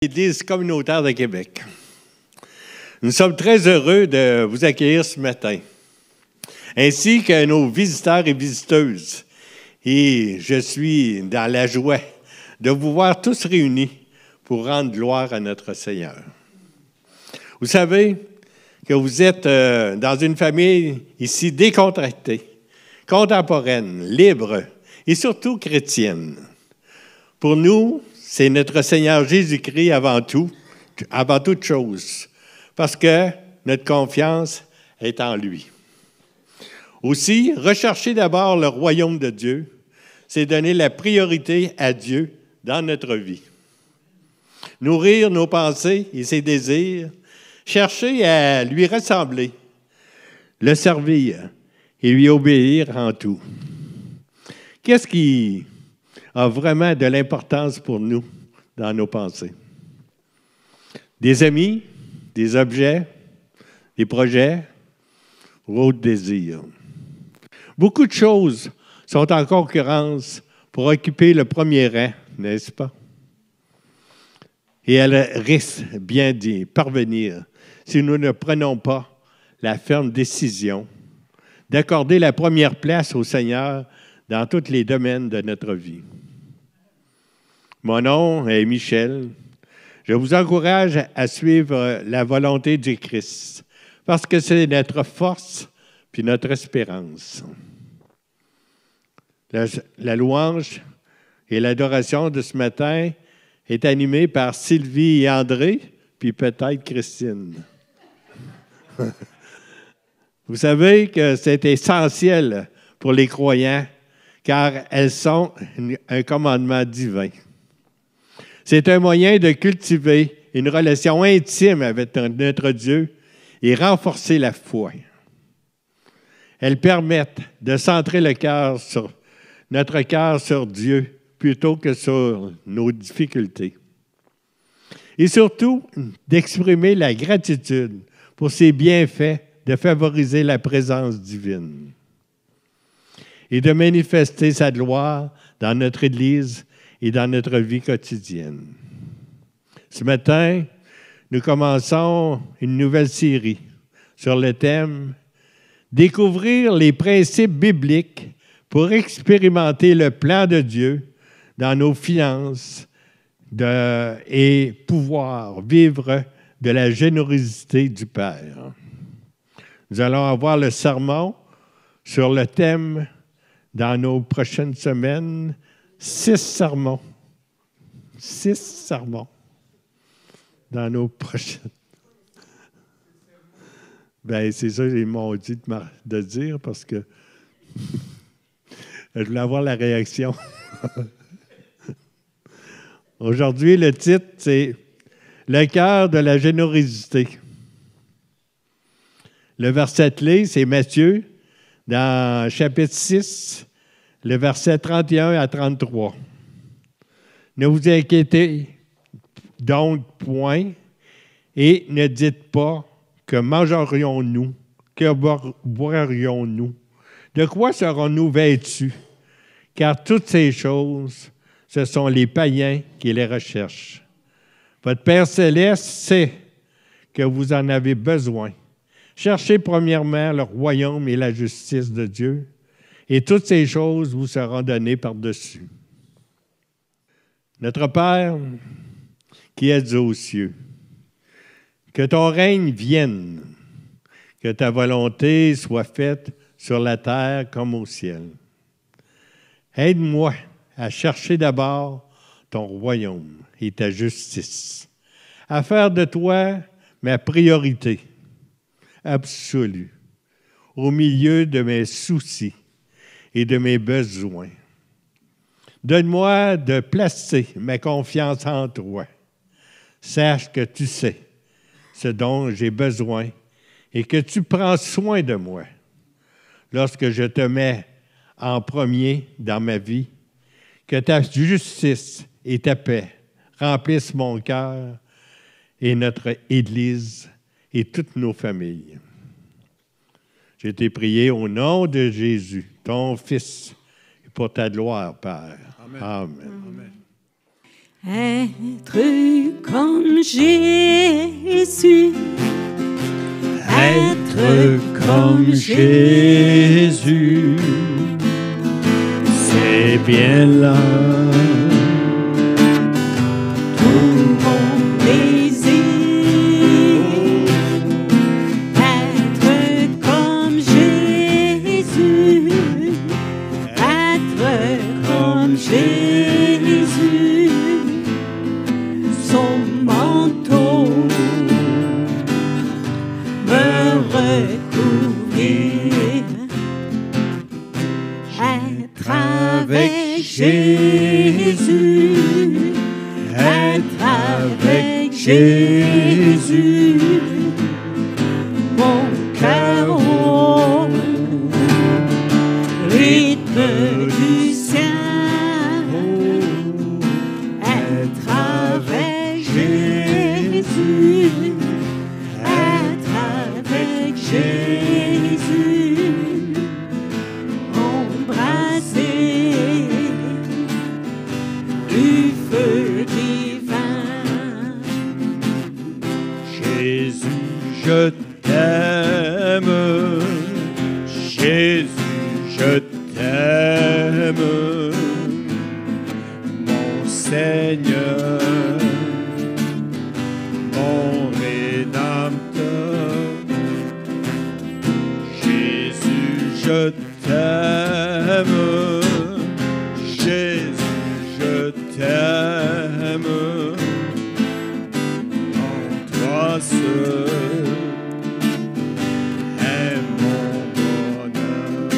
L'Église communautaire de Québec. Nous sommes très heureux de vous accueillir ce matin, ainsi que nos visiteurs et visiteuses. Et je suis dans la joie de vous voir tous réunis pour rendre gloire à notre Seigneur. Vous savez que vous êtes dans une famille ici décontractée, contemporaine, libre et surtout chrétienne. Pour nous, c'est notre Seigneur Jésus-Christ avant toute chose, parce que notre confiance est en lui. Aussi, rechercher d'abord le royaume de Dieu, c'est donner la priorité à Dieu dans notre vie. Nourrir nos pensées et ses désirs, chercher à lui ressembler, le servir et lui obéir en tout. Qu'est-ce qui a vraiment de l'importance pour nous dans nos pensées? Des amis, des objets, des projets ou autres désirs. Beaucoup de choses sont en concurrence pour occuper le premier rang, n'est-ce pas? Et elles risquent bien d'y parvenir si nous ne prenons pas la ferme décision d'accorder la première place au Seigneur dans tous les domaines de notre vie. Mon nom est Michel. Je vous encourage à suivre la volonté du Christ, parce que c'est notre force puis notre espérance. La louange et l'adoration de ce matin est animée par Sylvie et André, puis peut-être Christine. Vous savez que c'est essentiel pour les croyants, car elles sont un commandement divin. C'est un moyen de cultiver une relation intime avec notre Dieu et renforcer la foi. Elles permettent de centrer notre cœur sur Dieu plutôt que sur nos difficultés. Et surtout, d'exprimer la gratitude pour ses bienfaits, de favoriser la présence divine et de manifester sa gloire dans notre Église et dans notre vie quotidienne. Ce matin, nous commençons une nouvelle série sur le thème « Découvrir les principes bibliques pour expérimenter le plan de Dieu dans nos finances et pouvoir vivre de la générosité du Père. » Nous allons avoir le sermon sur le thème dans nos prochaines semaines. 6 sermons. 6 sermons dans nos prochaines. Bien, c'est ça qu'ils m'ont dit de dire parce que je voulais avoir la réaction. Aujourd'hui, le titre, c'est « Le cœur de la générosité ». Le verset clé, c'est Matthieu, dans chapitre 6, le verset 31 à 33. Ne vous inquiétez donc point et ne dites pas que mangerions-nous, que boirions-nous, de quoi serons-nous vêtus? Car toutes ces choses, ce sont les païens qui les recherchent. Votre Père céleste sait que vous en avez besoin. Cherchez premièrement le royaume et la justice de Dieu, et toutes ces choses vous seront données par-dessus. Notre Père, qui es aux cieux, que ton règne vienne, que ta volonté soit faite sur la terre comme au ciel. Aide-moi à chercher d'abord ton royaume et ta justice, à faire de toi ma priorité absolue au milieu de mes soucis et de mes besoins. Donne-moi de placer ma confiance en toi. Sache que tu sais ce dont j'ai besoin et que tu prends soin de moi. Lorsque je te mets en premier dans ma vie, que ta justice et ta paix remplissent mon cœur et notre Église et toutes nos familles. J'ai été prié au nom de Jésus, ton Fils, et pour ta gloire, Père. Amen. Amen. Être comme Jésus. Être comme Jésus, c'est bien là. Tout mon désir. Être comme Jésus. Être comme Jésus. Son manteau me recouvrir. Être avec Jésus. Être avec Jésus. Mon cœur au rythme du sien. Être avec Jésus. Être avec Jésus. Embrasser du feu divin. Jésus, je t'aime. Jésus, je t'aime. Mon Seigneur, mon Rédempteur. Jésus, je t'aime. Jésus, je t'aime. En toi seul est mon bonheur.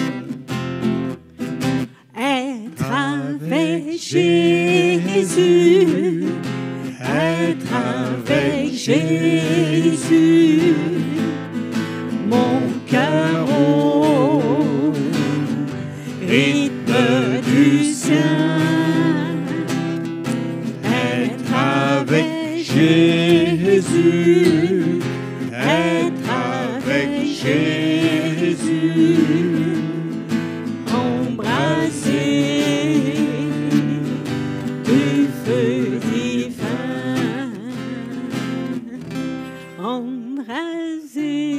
Être avec Jésus. Être avec Jésus. Mon cœur au rythme du sien. Être avec Jésus. Être avec Jésus. Embrasser du feu divin. Embrasser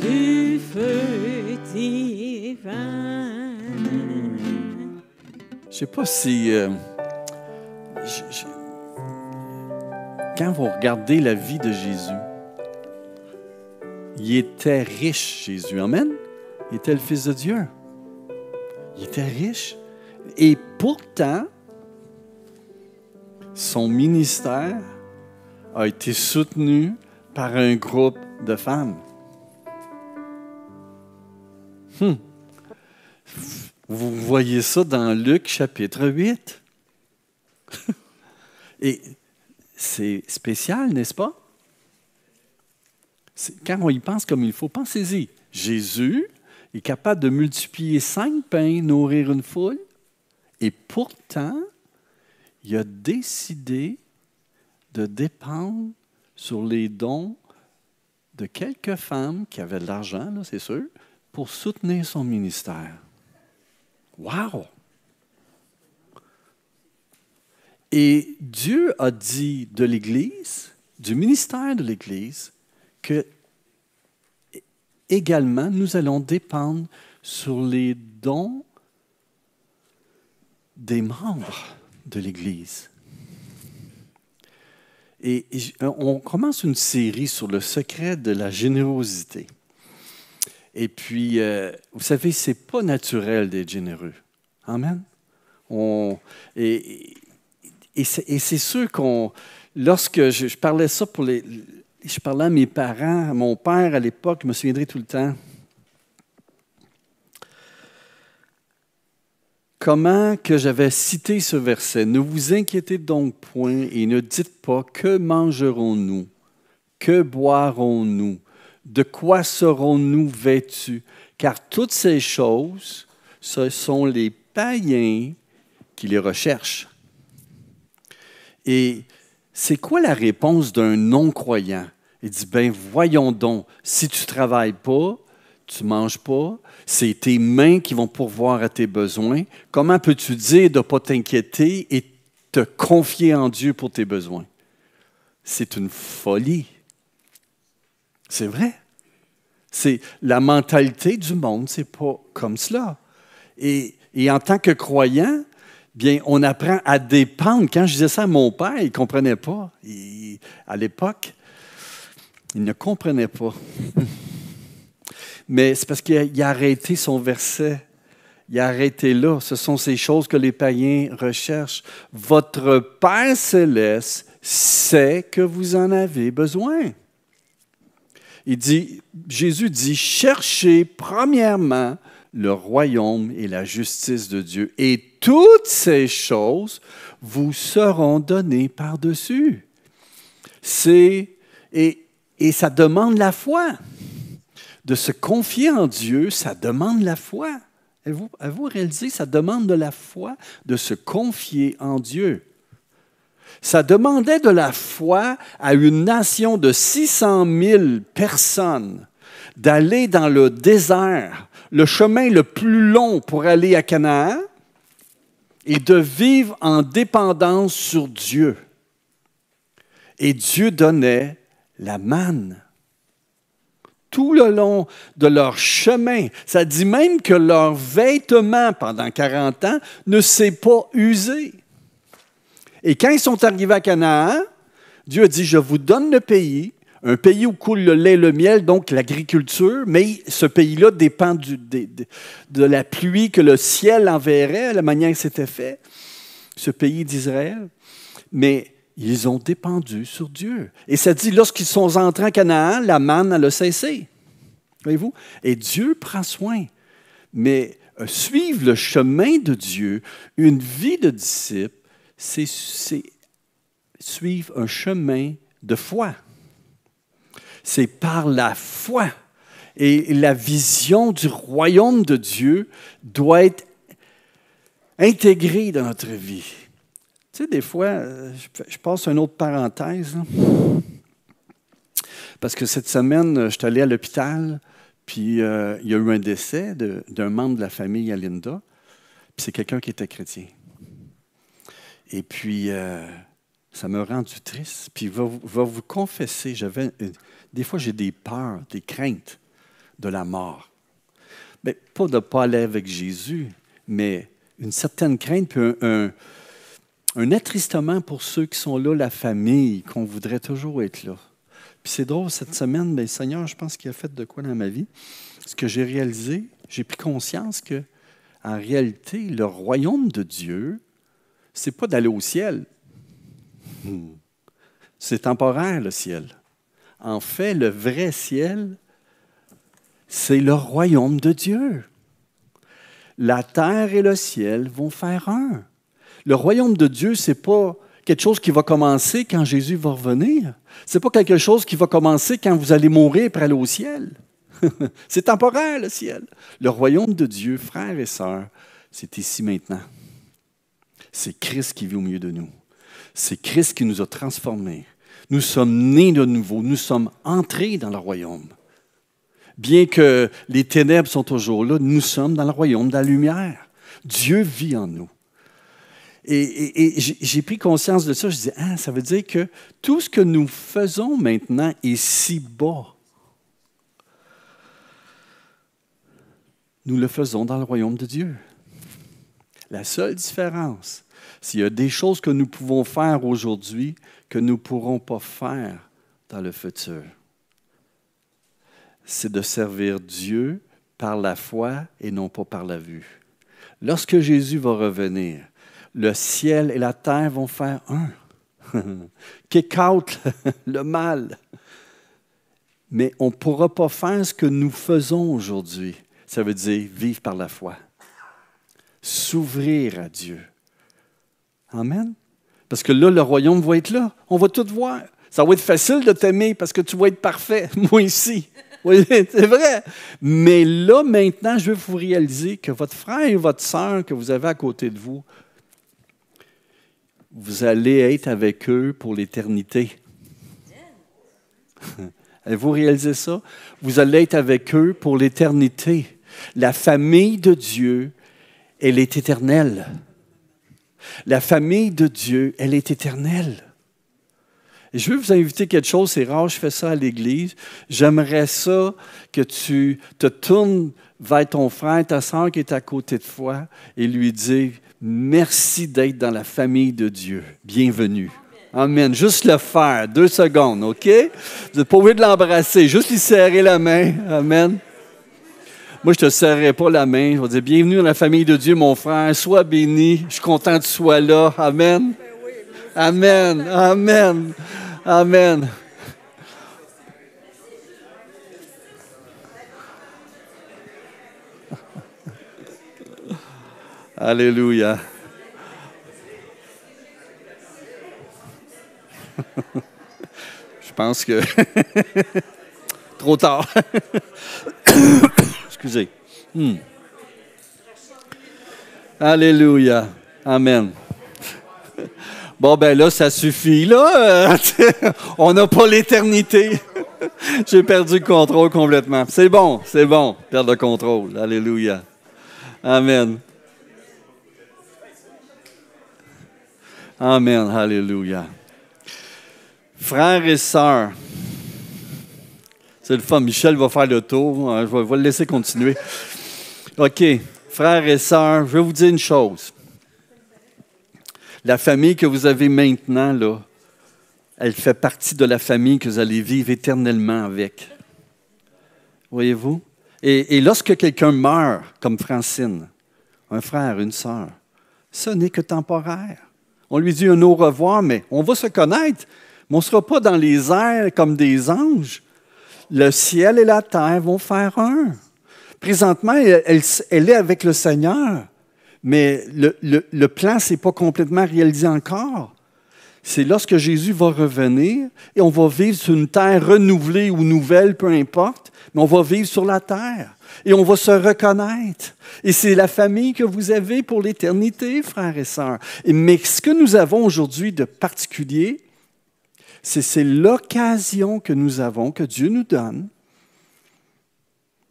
Du feu divin. Je sais pas si... quand vous regardez la vie de Jésus, il était riche, Jésus. Amen? Il était le Fils de Dieu. Il était riche. Et pourtant, son ministère a été soutenu par un groupe de femmes. Vous voyez ça dans Luc chapitre 8. Et c'est spécial, n'est-ce pas? Quand on y pense comme il faut, pensez-y. Jésus est capable de multiplier 5 pains, nourrir une foule, et pourtant, il a décidé de dépendre sur les dons de quelques femmes qui avaient de l'argent, là, c'est sûr, pour soutenir son ministère. Wow! Et Dieu a dit de l'Église, du ministère de l'Église, que également nous allons dépendre sur les dons des membres de l'Église. Et on commence une série sur le secret de la générosité. Et puis, vous savez, ce n'est pas naturel d'être généreux. Amen? Et c'est sûr lorsque je parlais ça je parlais à mes parents, à mon père à l'époque, je me souviendrai tout le temps. Comment que j'avais cité ce verset? Ne vous inquiétez donc point et ne dites pas que mangerons-nous, que boirons-nous, de quoi serons-nous vêtus? Car toutes ces choses, ce sont les païens qui les recherchent. Et c'est quoi la réponse d'un non-croyant? Il dit, ben voyons donc, si tu ne travailles pas, tu ne manges pas, c'est tes mains qui vont pourvoir à tes besoins. Comment peux-tu dire de ne pas t'inquiéter et te confier en Dieu pour tes besoins? C'est une folie. C'est vrai. C'est la mentalité du monde, c'est pas comme cela. Et en tant que croyant, bien, on apprend à dépendre. Quand je disais ça à mon père, il ne comprenait pas. À l'époque, il ne comprenait pas. Mais c'est parce qu'il a arrêté son verset. Il a arrêté là. Ce sont ces choses que les païens recherchent. Votre Père céleste sait que vous en avez besoin. Jésus dit, cherchez premièrement le royaume et la justice de Dieu, et toutes ces choses vous seront données par-dessus. Et ça demande la foi. De se confier en Dieu, ça demande la foi. Avez-vous réalisé, ça demande de la foi de se confier en Dieu. Ça demandait de la foi à une nation de 600 000 personnes d'aller dans le désert, le chemin le plus long pour aller à Canaan, et de vivre en dépendance sur Dieu. Et Dieu donnait la manne. Tout le long de leur chemin. Ça dit même que leur vêtement pendant 40 ans ne s'est pas usé. Et quand ils sont arrivés à Canaan, Dieu a dit, je vous donne le pays, un pays où coule le lait et le miel, donc l'agriculture, mais ce pays-là dépend de la pluie que le ciel enverrait, la manière que c'était fait, ce pays d'Israël. Mais ils ont dépendu sur Dieu. Et ça dit, lorsqu'ils sont entrés en Canaan, la manne, elle a cessé. Voyez-vous? Et Dieu prend soin. Mais suivre le chemin de Dieu, une vie de disciple, c'est suivre un chemin de foi. C'est par la foi. Et la vision du royaume de Dieu doit être intégrée dans notre vie. Tu sais, des fois, je passe une autre parenthèse, là. Parce que cette semaine, je suis allé à l'hôpital, puis il y a eu un décès d'un membre de la famille à Linda, puis c'est quelqu'un qui était chrétien. Et puis, ça m'a rendu triste. Puis, je vais vous confesser, des fois, j'ai des peurs, des craintes de la mort. Mais pas de ne pas aller avec Jésus, mais une certaine crainte, puis un attristement pour ceux qui sont là, la famille, qu'on voudrait toujours être là. Puis c'est drôle, cette semaine, bien, Seigneur, je pense qu'il a fait de quoi dans ma vie. Ce que j'ai réalisé, j'ai pris conscience que, en réalité, le royaume de Dieu, c'est pas d'aller au ciel. C'est temporaire, le ciel. En fait, le vrai ciel, c'est le royaume de Dieu. La terre et le ciel vont faire un. Le royaume de Dieu, ce n'est pas quelque chose qui va commencer quand Jésus va revenir. Ce n'est pas quelque chose qui va commencer quand vous allez mourir pour aller au ciel. C'est temporaire, le ciel. Le royaume de Dieu, frères et sœurs, c'est ici maintenant. C'est Christ qui vit au milieu de nous. C'est Christ qui nous a transformés. Nous sommes nés de nouveau. Nous sommes entrés dans le royaume. Bien que les ténèbres sont toujours là, nous sommes dans le royaume de la lumière. Dieu vit en nous. Et j'ai pris conscience de ça. Je dis, ça veut dire que tout ce que nous faisons maintenant est si bas. Nous le faisons dans le royaume de Dieu. La seule différence, s'il y a des choses que nous pouvons faire aujourd'hui que nous ne pourrons pas faire dans le futur, c'est de servir Dieu par la foi et non pas par la vue. Lorsque Jésus va revenir, le ciel et la terre vont faire un. Kick out le mal. Mais on ne pourra pas faire ce que nous faisons aujourd'hui. Ça veut dire vivre par la foi. S'ouvrir à Dieu. Amen. Parce que là, le royaume va être là. On va tout voir. Ça va être facile de t'aimer parce que tu vas être parfait. Moi ici. Oui, c'est vrai. Mais là, maintenant, je veux vous réaliser que votre frère et votre sœur que vous avez à côté de vous, vous allez être avec eux pour l'éternité. Avez-vous réalisé ça? Vous allez être avec eux pour l'éternité. La famille de Dieu, elle est éternelle. La famille de Dieu, elle est éternelle. Et je veux vous inviter à quelque chose, c'est rare, je fais ça à l'Église. J'aimerais ça que tu te tournes vers ton frère, ta soeur qui est à côté de toi et lui dire « Merci d'être dans la famille de Dieu. Bienvenue. » Amen. Juste le faire, 2 secondes, OK? Vous n'êtes pas obligé de l'embrasser, juste lui serrer la main. Amen. Moi, je ne te serrerai pas la main. Je vais dire « Bienvenue dans la famille de Dieu, mon frère. Sois béni. Je suis content que tu sois là. Amen. » Amen. Amen. Amen. Alléluia. Je pense que... Trop tard. Excusez. Alléluia. Amen. Bon, ben là, ça suffit, là. On n'a pas l'éternité. J'ai perdu le contrôle complètement. C'est bon, perdre le contrôle. Alléluia. Amen. Amen. Alléluia. Frères et sœurs, c'est le fun. Michel va faire le tour. Je vais le laisser continuer. OK. Frères et sœurs, je vais vous dire une chose. La famille que vous avez maintenant, là, elle fait partie de la famille que vous allez vivre éternellement avec. Voyez-vous? Et lorsque quelqu'un meurt, comme Francine, un frère, une sœur, ce n'est que temporaire. On lui dit un au revoir, mais on va se connaître, mais on ne sera pas dans les airs comme des anges. Le ciel et la terre vont faire un. Présentement, elle est avec le Seigneur. Mais le plan ne s'est pas complètement réalisé encore. C'est lorsque Jésus va revenir et on va vivre sur une terre renouvelée ou nouvelle, peu importe, mais on va vivre sur la terre et on va se reconnaître. Et c'est la famille que vous avez pour l'éternité, frères et sœurs. Mais ce que nous avons aujourd'hui de particulier, c'est l'occasion que nous avons, que Dieu nous donne,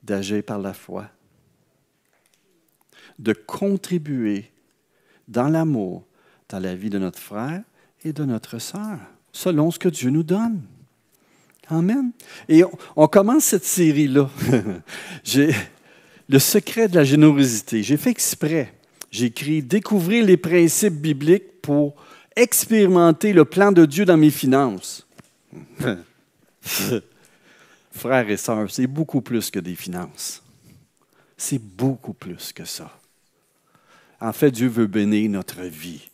d'agir par la foi, de contribuer dans l'amour, dans la vie de notre frère et de notre sœur, selon ce que Dieu nous donne. Amen. Et on commence cette série-là. Le secret de la générosité. J'ai fait exprès. J'ai écrit « Découvrir les principes bibliques pour expérimenter le plan de Dieu dans mes finances. » Frères et sœurs, c'est beaucoup plus que des finances. C'est beaucoup plus que ça. En fait, Dieu veut bénir notre vie.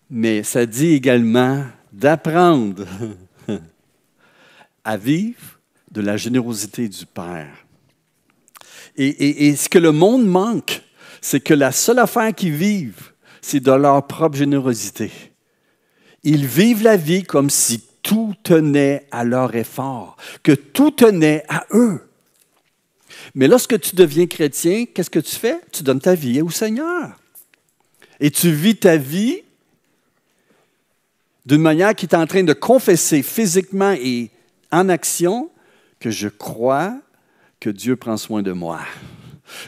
Mais ça dit également d'apprendre à vivre de la générosité du Père. Et ce que le monde manque, c'est que la seule affaire qu'ils vivent, c'est de leur propre générosité. Ils vivent la vie comme si tout tenait à leur effort, que tout tenait à eux. Mais lorsque tu deviens chrétien, qu'est-ce que tu fais? Tu donnes ta vie au Seigneur. Et tu vis ta vie d'une manière qui est en train de confesser physiquement et en action que je crois que Dieu prend soin de moi.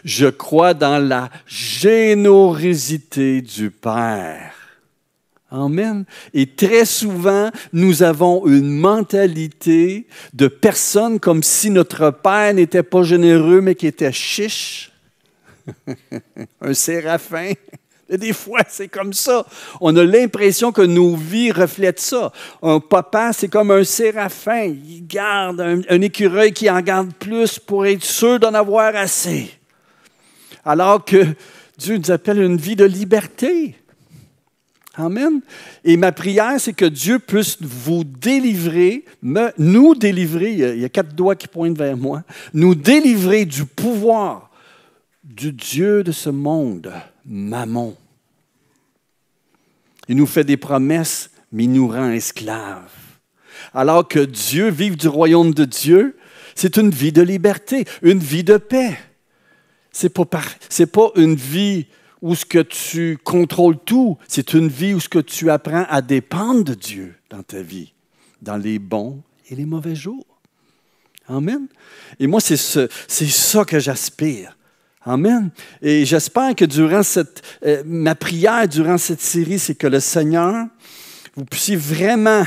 Je crois dans la générosité du Père. Amen. Et très souvent, nous avons une mentalité de personnes comme si notre Père n'était pas généreux, mais qui était chiche. Un séraphin. Et des fois, c'est comme ça. On a l'impression que nos vies reflètent ça. Un papa, c'est comme un séraphin. Il garde un écureuil qui en garde plus pour être sûr d'en avoir assez. Alors que Dieu nous appelle une vie de liberté. Amen. Et ma prière, c'est que Dieu puisse vous délivrer, nous délivrer, il y a 4 doigts qui pointent vers moi, nous délivrer du pouvoir du Dieu de ce monde, Mammon. Il nous fait des promesses, mais il nous rend esclaves. Alors que Dieu, vivre du royaume de Dieu, c'est une vie de liberté, une vie de paix. C'est pas une vie où ce que tu contrôles tout, c'est une vie où ce que tu apprends à dépendre de Dieu dans ta vie. dans les bons et les mauvais jours. Amen. Et moi, c'est ça que j'aspire. Amen. Et j'espère que durant ma prière durant cette série, c'est que le Seigneur, vous puissiez vraiment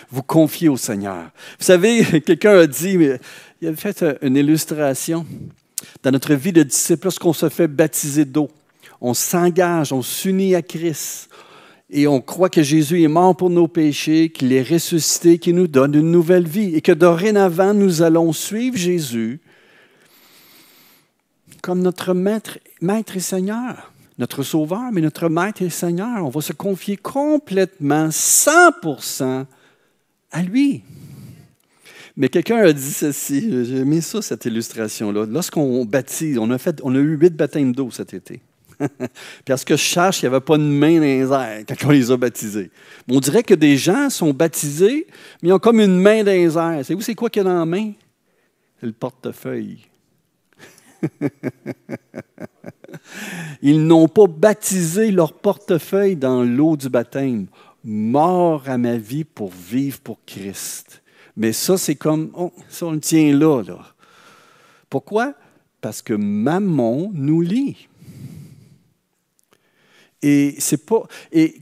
vous confier au Seigneur. Vous savez, quelqu'un a dit, il a fait une illustration. Dans notre vie de disciple, lorsqu'on se fait baptiser d'eau, on s'engage, on s'unit à Christ et on croit que Jésus est mort pour nos péchés, qu'il est ressuscité, qu'il nous donne une nouvelle vie et que dorénavant, nous allons suivre Jésus comme notre maître et Seigneur, notre Sauveur, mais notre maître et Seigneur. On va se confier complètement, 100% à lui. Mais quelqu'un a dit ceci, j'ai aimé ça, cette illustration-là. Lorsqu'on baptise, on a eu 8 baptêmes d'eau cet été. Puis à ce que je cherche, il n'y avait pas de main dans les airs quand on les a baptisés. Mais on dirait que des gens sont baptisés, mais ils ont comme une main dans les airs. Savez-vous c'est quoi qu'il y a dans la main? C'est le portefeuille. Ils n'ont pas baptisé leur portefeuille dans l'eau du baptême. Mort à ma vie pour vivre pour Christ. Mais ça, c'est comme, ça on le tient là. Pourquoi? Parce que Mammon nous lie. Et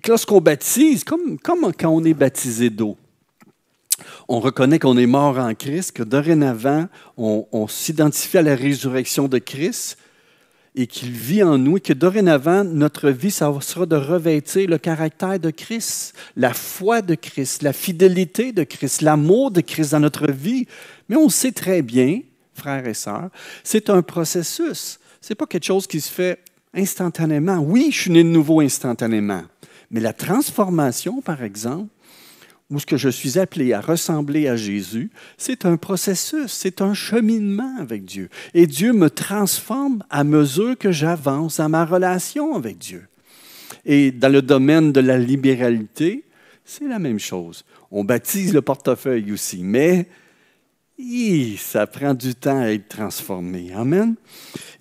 lorsqu'on baptise, comme quand on est baptisé d'eau, on reconnaît qu'on est mort en Christ, que dorénavant, on s'identifie à la résurrection de Christ et qu'il vit en nous, et que dorénavant, notre vie, ça sera de revêtir le caractère de Christ, la foi de Christ, la fidélité de Christ, l'amour de Christ dans notre vie. Mais on sait très bien, frères et sœurs, c'est un processus. Ce n'est pas quelque chose qui se fait instantanément. Oui, je suis né de nouveau instantanément. Mais la transformation, par exemple, où ce que je suis appelé à ressembler à Jésus, c'est un processus, c'est un cheminement avec Dieu. Et Dieu me transforme à mesure que j'avance dans ma relation avec Dieu. Et dans le domaine de la libéralité, c'est la même chose. On baptise le portefeuille aussi, mais ça prend du temps à être transformé. Amen.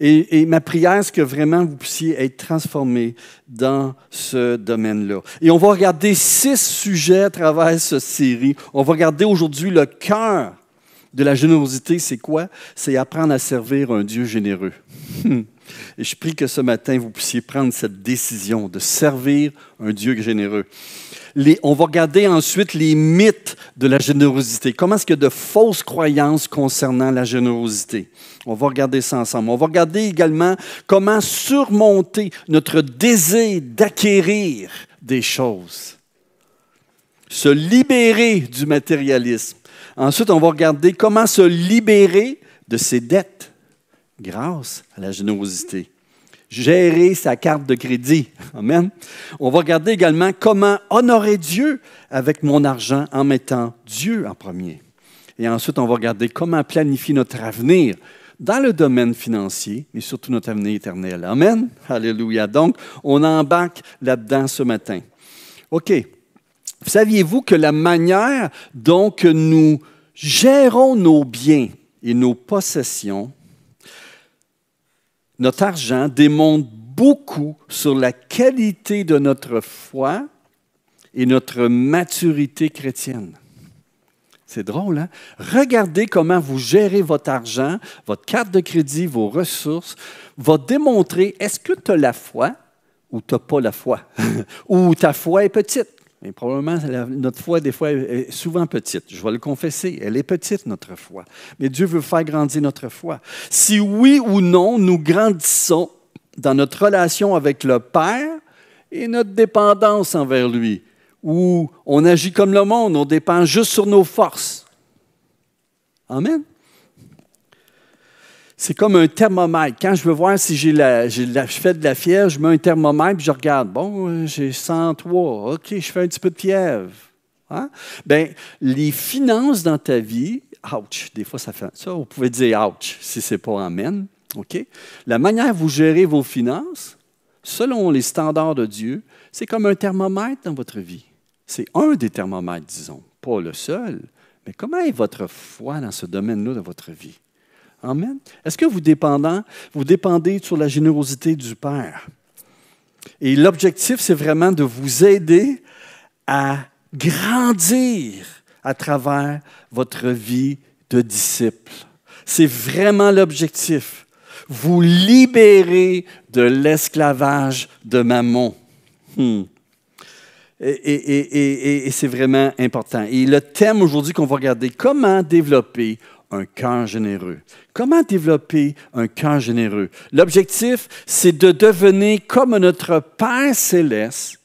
Et ma prière, c'est que vraiment vous puissiez être transformés dans ce domaine-là. Et on va regarder 6 sujets à travers cette série. On va regarder aujourd'hui le cœur de la générosité. C'est quoi? C'est apprendre à servir un Dieu généreux. Et je prie que ce matin, vous puissiez prendre cette décision de servir un Dieu généreux. On va regarder ensuite les mythes de la générosité. Comment est-ce qu'il y a de fausses croyances concernant la générosité? On va regarder ça ensemble. On va regarder également comment surmonter notre désir d'acquérir des choses. Se libérer du matérialisme. Ensuite, on va regarder comment se libérer de ses dettes grâce à la générosité. Gérer sa carte de crédit. Amen. On va regarder également comment honorer Dieu avec mon argent en mettant Dieu en premier. Et ensuite, on va regarder comment planifier notre avenir dans le domaine financier, mais surtout notre avenir éternel. Amen. Alléluia. Donc, on embarque là-dedans ce matin. OK. Saviez-vous que la manière dont nous gérons nos biens et nos possessions, notre argent démontre beaucoup sur la qualité de notre foi et notre maturité chrétienne. C'est drôle, hein? Regardez comment vous gérez votre argent, votre carte de crédit, vos ressources, va démontrer est-ce que tu as la foi ou tu n'as pas la foi, ou ta foi est petite. Mais probablement, notre foi, des fois, est souvent petite. Je vais le confesser, elle est petite, notre foi. Mais Dieu veut faire grandir notre foi. Si oui ou non, nous grandissons dans notre relation avec le Père et notre dépendance envers lui, où on agit comme le monde, on dépend juste sur nos forces. Amen. C'est comme un thermomètre. Quand je veux voir si je fais de la fièvre, je mets un thermomètre et je regarde. Bon, j'ai 103. OK, je fais un petit peu de fièvre. Hein? Bien, les finances dans ta vie, ouch, des fois ça fait ça. Vous pouvez dire ouch si ce n'est pas amen. OK? La manière dont vous gérez vos finances, selon les standards de Dieu, c'est comme un thermomètre dans votre vie. C'est un des thermomètres, disons. Pas le seul. Mais comment est votre foi dans ce domaine-là de votre vie? Amen. Est-ce que vous dépendez sur la générosité du Père? Et l'objectif, c'est vraiment de vous aider à grandir à travers votre vie de disciple. C'est vraiment l'objectif. Vous libérer de l'esclavage de Mammon. Et c'est vraiment important. Et le thème aujourd'hui qu'on va regarder, comment développer un cœur généreux. Comment développer un cœur généreux? L'objectif, c'est de devenir comme notre Père céleste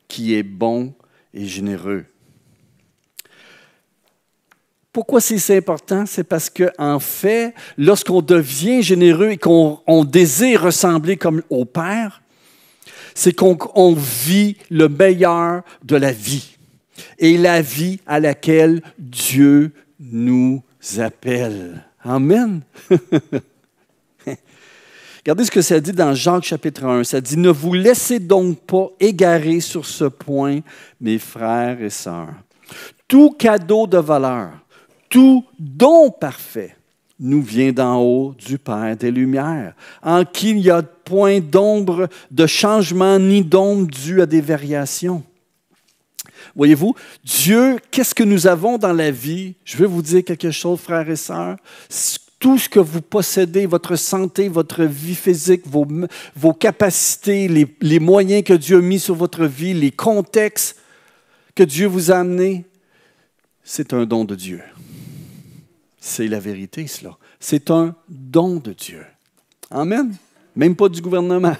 qui est bon et généreux. Pourquoi c'est important? C'est parce qu'en fait, lorsqu'on devient généreux et qu'on désire ressembler comme au Père, c'est qu'on vit le meilleur de la vie et la vie à laquelle Dieu nous appelle. Amen. Regardez ce que ça dit dans Jacques chapitre 1. Ça dit « Ne vous laissez donc pas égarer sur ce point, mes frères et sœurs. Tout cadeau de valeur, tout don parfait nous vient d'en haut du Père des Lumières, en qui il n'y a point d'ombre de changement ni d'ombre due à des variations. » Voyez-vous, Dieu, qu'est-ce que nous avons dans la vie? Je veux vous dire quelque chose, frères et sœurs. Tout ce que vous possédez, votre santé, votre vie physique, vos capacités, les moyens que Dieu a mis sur votre vie, les contextes que Dieu vous a amenés, c'est un don de Dieu. C'est la vérité, cela. C'est un don de Dieu. Amen. Même pas du gouvernement.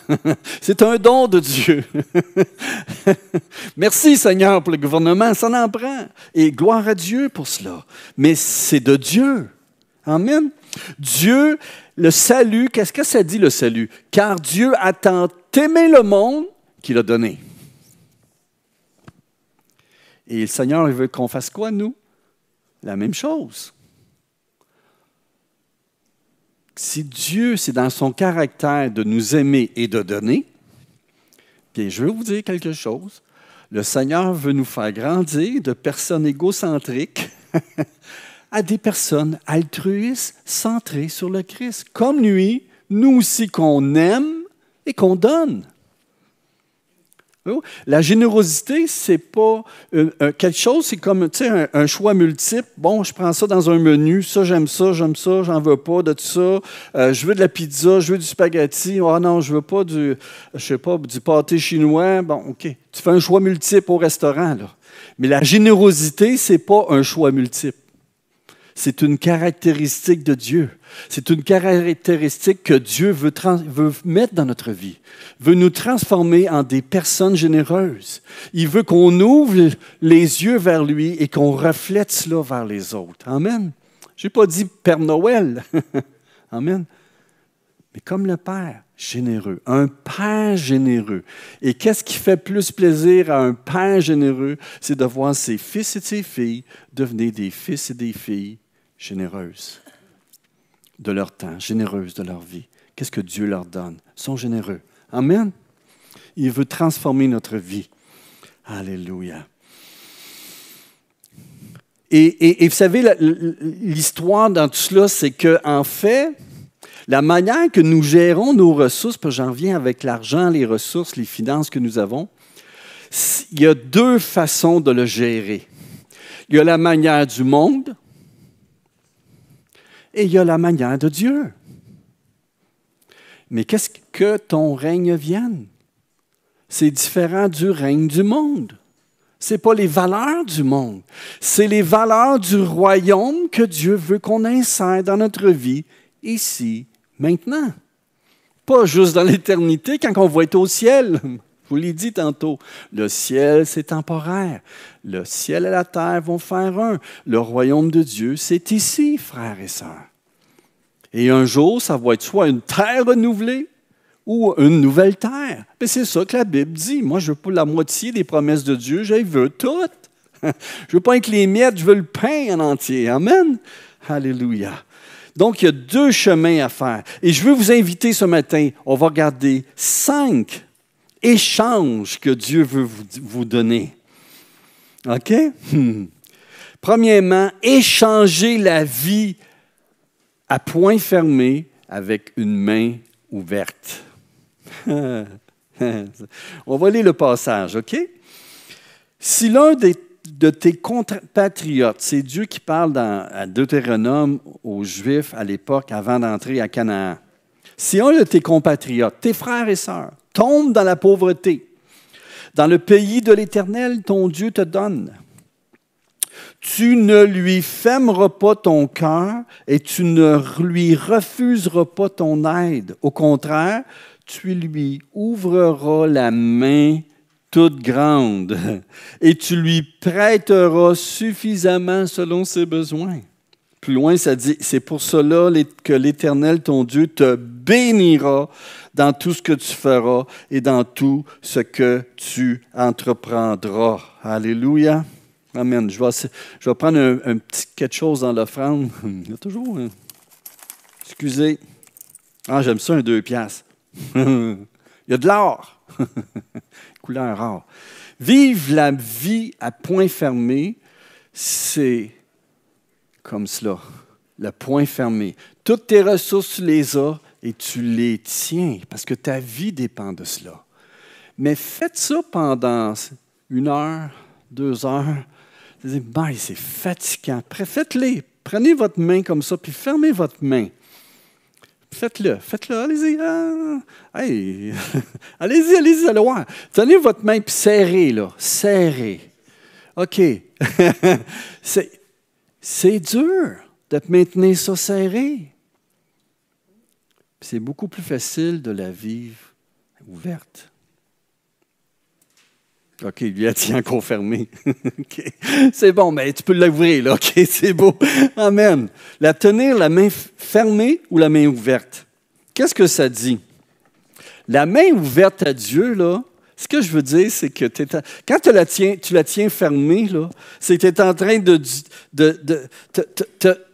C'est un don de Dieu. Merci Seigneur pour le gouvernement, ça en prend. Et gloire à Dieu pour cela. Mais c'est de Dieu. Amen. Dieu, le salut, qu'est-ce que ça dit le salut? Car Dieu a tant aimé le monde qu'il a donné. Et le Seigneur, il veut qu'on fasse quoi, nous? La même chose. Si Dieu, c'est dans son caractère de nous aimer et de donner, bien, je veux vous dire quelque chose. Le Seigneur veut nous faire grandir de personnes égocentriques à des personnes altruistes, centrées sur le Christ. Comme lui, nous aussi qu'on aime et qu'on donne. La générosité, c'est pas quelque chose, c'est comme un choix multiple. Bon, je prends ça dans un menu, ça, j'aime ça, j'en veux pas de tout ça. Je veux de la pizza, je veux du spaghetti. Ah non, je veux pas du pâté chinois. Bon, OK. Tu fais un choix multiple au restaurant, là. Mais la générosité, c'est pas un choix multiple. C'est une caractéristique de Dieu. C'est une caractéristique que Dieu veut mettre dans notre vie, veut nous transformer en des personnes généreuses. Il veut qu'on ouvre les yeux vers lui et qu'on reflète cela vers les autres. Amen. Je n'ai pas dit Père Noël. Amen. Mais comme le Père généreux, un Père généreux. Et qu'est-ce qui fait plus plaisir à un Père généreux? C'est de voir ses fils et ses filles devenir des fils et des filles généreuses de leur temps, généreuses de leur vie. Qu'est-ce que Dieu leur donne? Ils sont généreux. Amen. Il veut transformer notre vie. Alléluia. Et vous savez, l'histoire dans tout cela, c'est qu'en fait, la manière que nous gérons nos ressources, puis j'en reviens avec l'argent, les ressources, les finances que nous avons, il y a deux façons de le gérer. Il y a la manière du monde, et il y a la manière de Dieu. Mais qu'est-ce que ton règne vienne? C'est différent du règne du monde. Ce n'est pas les valeurs du monde. C'est les valeurs du royaume que Dieu veut qu'on insère dans notre vie, ici, maintenant. Pas juste dans l'éternité, quand on va être au ciel. Je vous l'ai dit tantôt, le ciel, c'est temporaire. Le ciel et la terre vont faire un. Le royaume de Dieu, c'est ici, frères et sœurs. Et un jour, ça va être soit une terre renouvelée ou une nouvelle terre. Mais c'est ça que la Bible dit. Moi, je ne veux pas la moitié des promesses de Dieu, je veux toutes. Je ne veux pas être les miettes, je veux le pain en entier. Amen. Alléluia. Donc, il y a deux chemins à faire. Et je veux vous inviter ce matin, on va regarder 5 échanges que Dieu veut vous donner. OK? Premièrement, échanger la vie à point fermé avec une main ouverte. On va lire le passage, OK? Si l'un de tes compatriotes, c'est Dieu qui parle à Deutéronome aux Juifs à l'époque avant d'entrer à Canaan. Si un de tes compatriotes, tes frères et sœurs, tombe dans la pauvreté, dans le pays de l'Éternel, ton Dieu te donne, tu ne lui fermeras pas ton cœur et tu ne lui refuseras pas ton aide. Au contraire, tu lui ouvriras la main toute grande et tu lui prêteras suffisamment selon ses besoins. Plus loin, ça dit, c'est pour cela que l'Éternel, ton Dieu, te bénira dans tout ce que tu feras et dans tout ce que tu entreprendras. Alléluia. Amen. Je vais prendre un petit quelque chose dans l'offrande. Il y a toujours excusez. Ah, j'aime ça, un 2 piastres. Il y a de l'or. Couleur rare. Vivre la vie à point fermé, c'est comme cela. Le point fermé. Toutes tes ressources, tu les as et tu les tiens parce que ta vie dépend de cela. Mais faites ça pendant 1 heure, 2 heures. C'est fatigant. Faites-les. Prenez votre main comme ça, puis fermez votre main. Faites-le, allez-y. Hey. allez-y, allez voir. Tenez votre main, puis serrez, là. Serrez. OK. c'est dur de maintenir ça serré. C'est beaucoup plus facile de la vivre ouverte. OK, lui a tient confirmé. Okay. C'est bon, mais tu peux l'ouvrir, là. OK, c'est beau. Amen. La tenir la main fermée ou la main ouverte? Qu'est-ce que ça dit? La main ouverte à Dieu, là, ce que je veux dire, c'est que quand tu la tiens fermée, là, c'est que tu es en train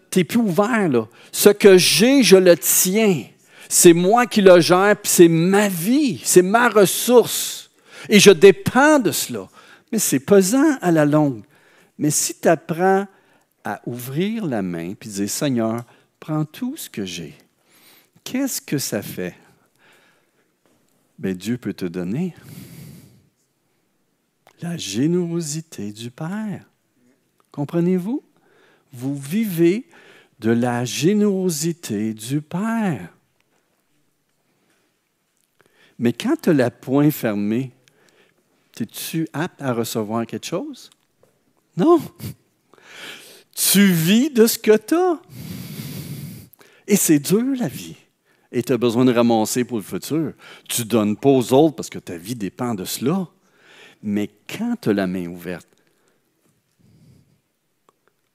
t'es plus ouvert, là. Ce que j'ai, je le tiens. C'est moi qui le gère, puis c'est ma vie, c'est ma ressource. Et je dépends de cela. Mais c'est pesant à la longue. Mais si tu apprends à ouvrir la main et dire, Seigneur, prends tout ce que j'ai, qu'est-ce que ça fait? Bien, Dieu peut te donner la générosité du Père. Comprenez-vous? Vous vivez de la générosité du Père. Mais quand tu as la poing fermée, es-tu apte à recevoir quelque chose? Non. Tu vis de ce que tu as. Et c'est dur, la vie. Et tu as besoin de ramasser pour le futur. Tu ne donnes pas aux autres parce que ta vie dépend de cela. Mais quand tu as la main ouverte,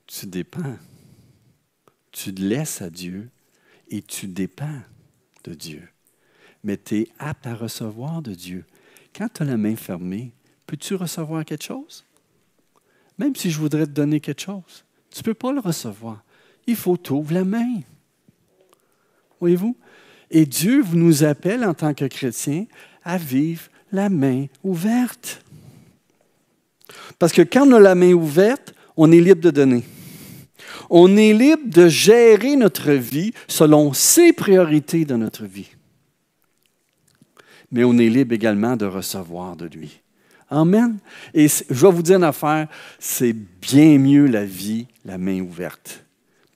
tu dépends. Tu te laisses à Dieu et tu dépends de Dieu. Mais tu es apte à recevoir de Dieu. Quand tu as la main fermée, peux-tu recevoir quelque chose? Même si je voudrais te donner quelque chose, tu ne peux pas le recevoir. Il faut t'ouvrir la main. Voyez-vous? Et Dieu nous appelle en tant que chrétiens à vivre la main ouverte. Parce que quand on a la main ouverte, on est libre de donner. On est libre de gérer notre vie selon ses priorités dans notre vie. Mais on est libre également de recevoir de lui. Amen. Et je vais vous dire une affaire, c'est bien mieux la vie, la main ouverte.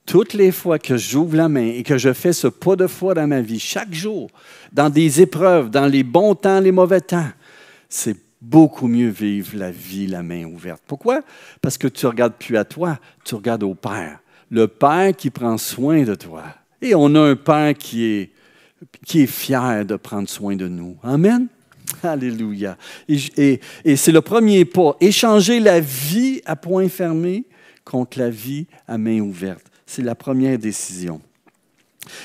Toutes les fois que j'ouvre la main et que je fais ce pas de foi dans ma vie, chaque jour, dans des épreuves, dans les bons temps, les mauvais temps, c'est beaucoup mieux vivre la vie, la main ouverte. Pourquoi? Parce que tu ne regardes plus à toi, tu regardes au Père. Le Père qui prend soin de toi. Et on a un Père qui est fier de prendre soin de nous. Amen? Alléluia. Et c'est le premier pas. Échanger la vie à point fermé contre la vie à main ouverte. C'est la première décision.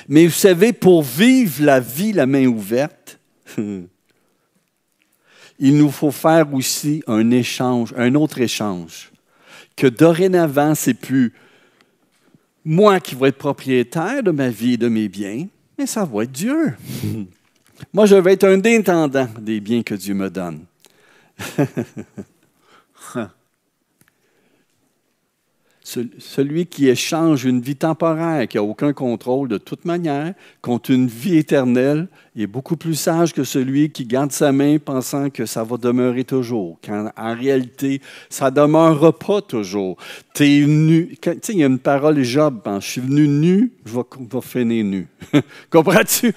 Mais vous savez, pour vivre la vie, la main ouverte, il nous faut faire aussi un échange, un autre échange. Que dorénavant, c'est plus moi qui vais être propriétaire de ma vie et de mes biens, mais ça va être Dieu. Moi, je vais être un intendant des biens que Dieu me donne. Celui qui échange une vie temporaire, qui n'a aucun contrôle de toute manière, contre une vie éternelle, est beaucoup plus sage que celui qui garde sa main pensant que ça va demeurer toujours, quand en réalité, ça ne demeurera pas toujours. Tu es nu. Tu sais, il y a une parole Job, je suis venu nu, je vais finir nu. Comprends-tu?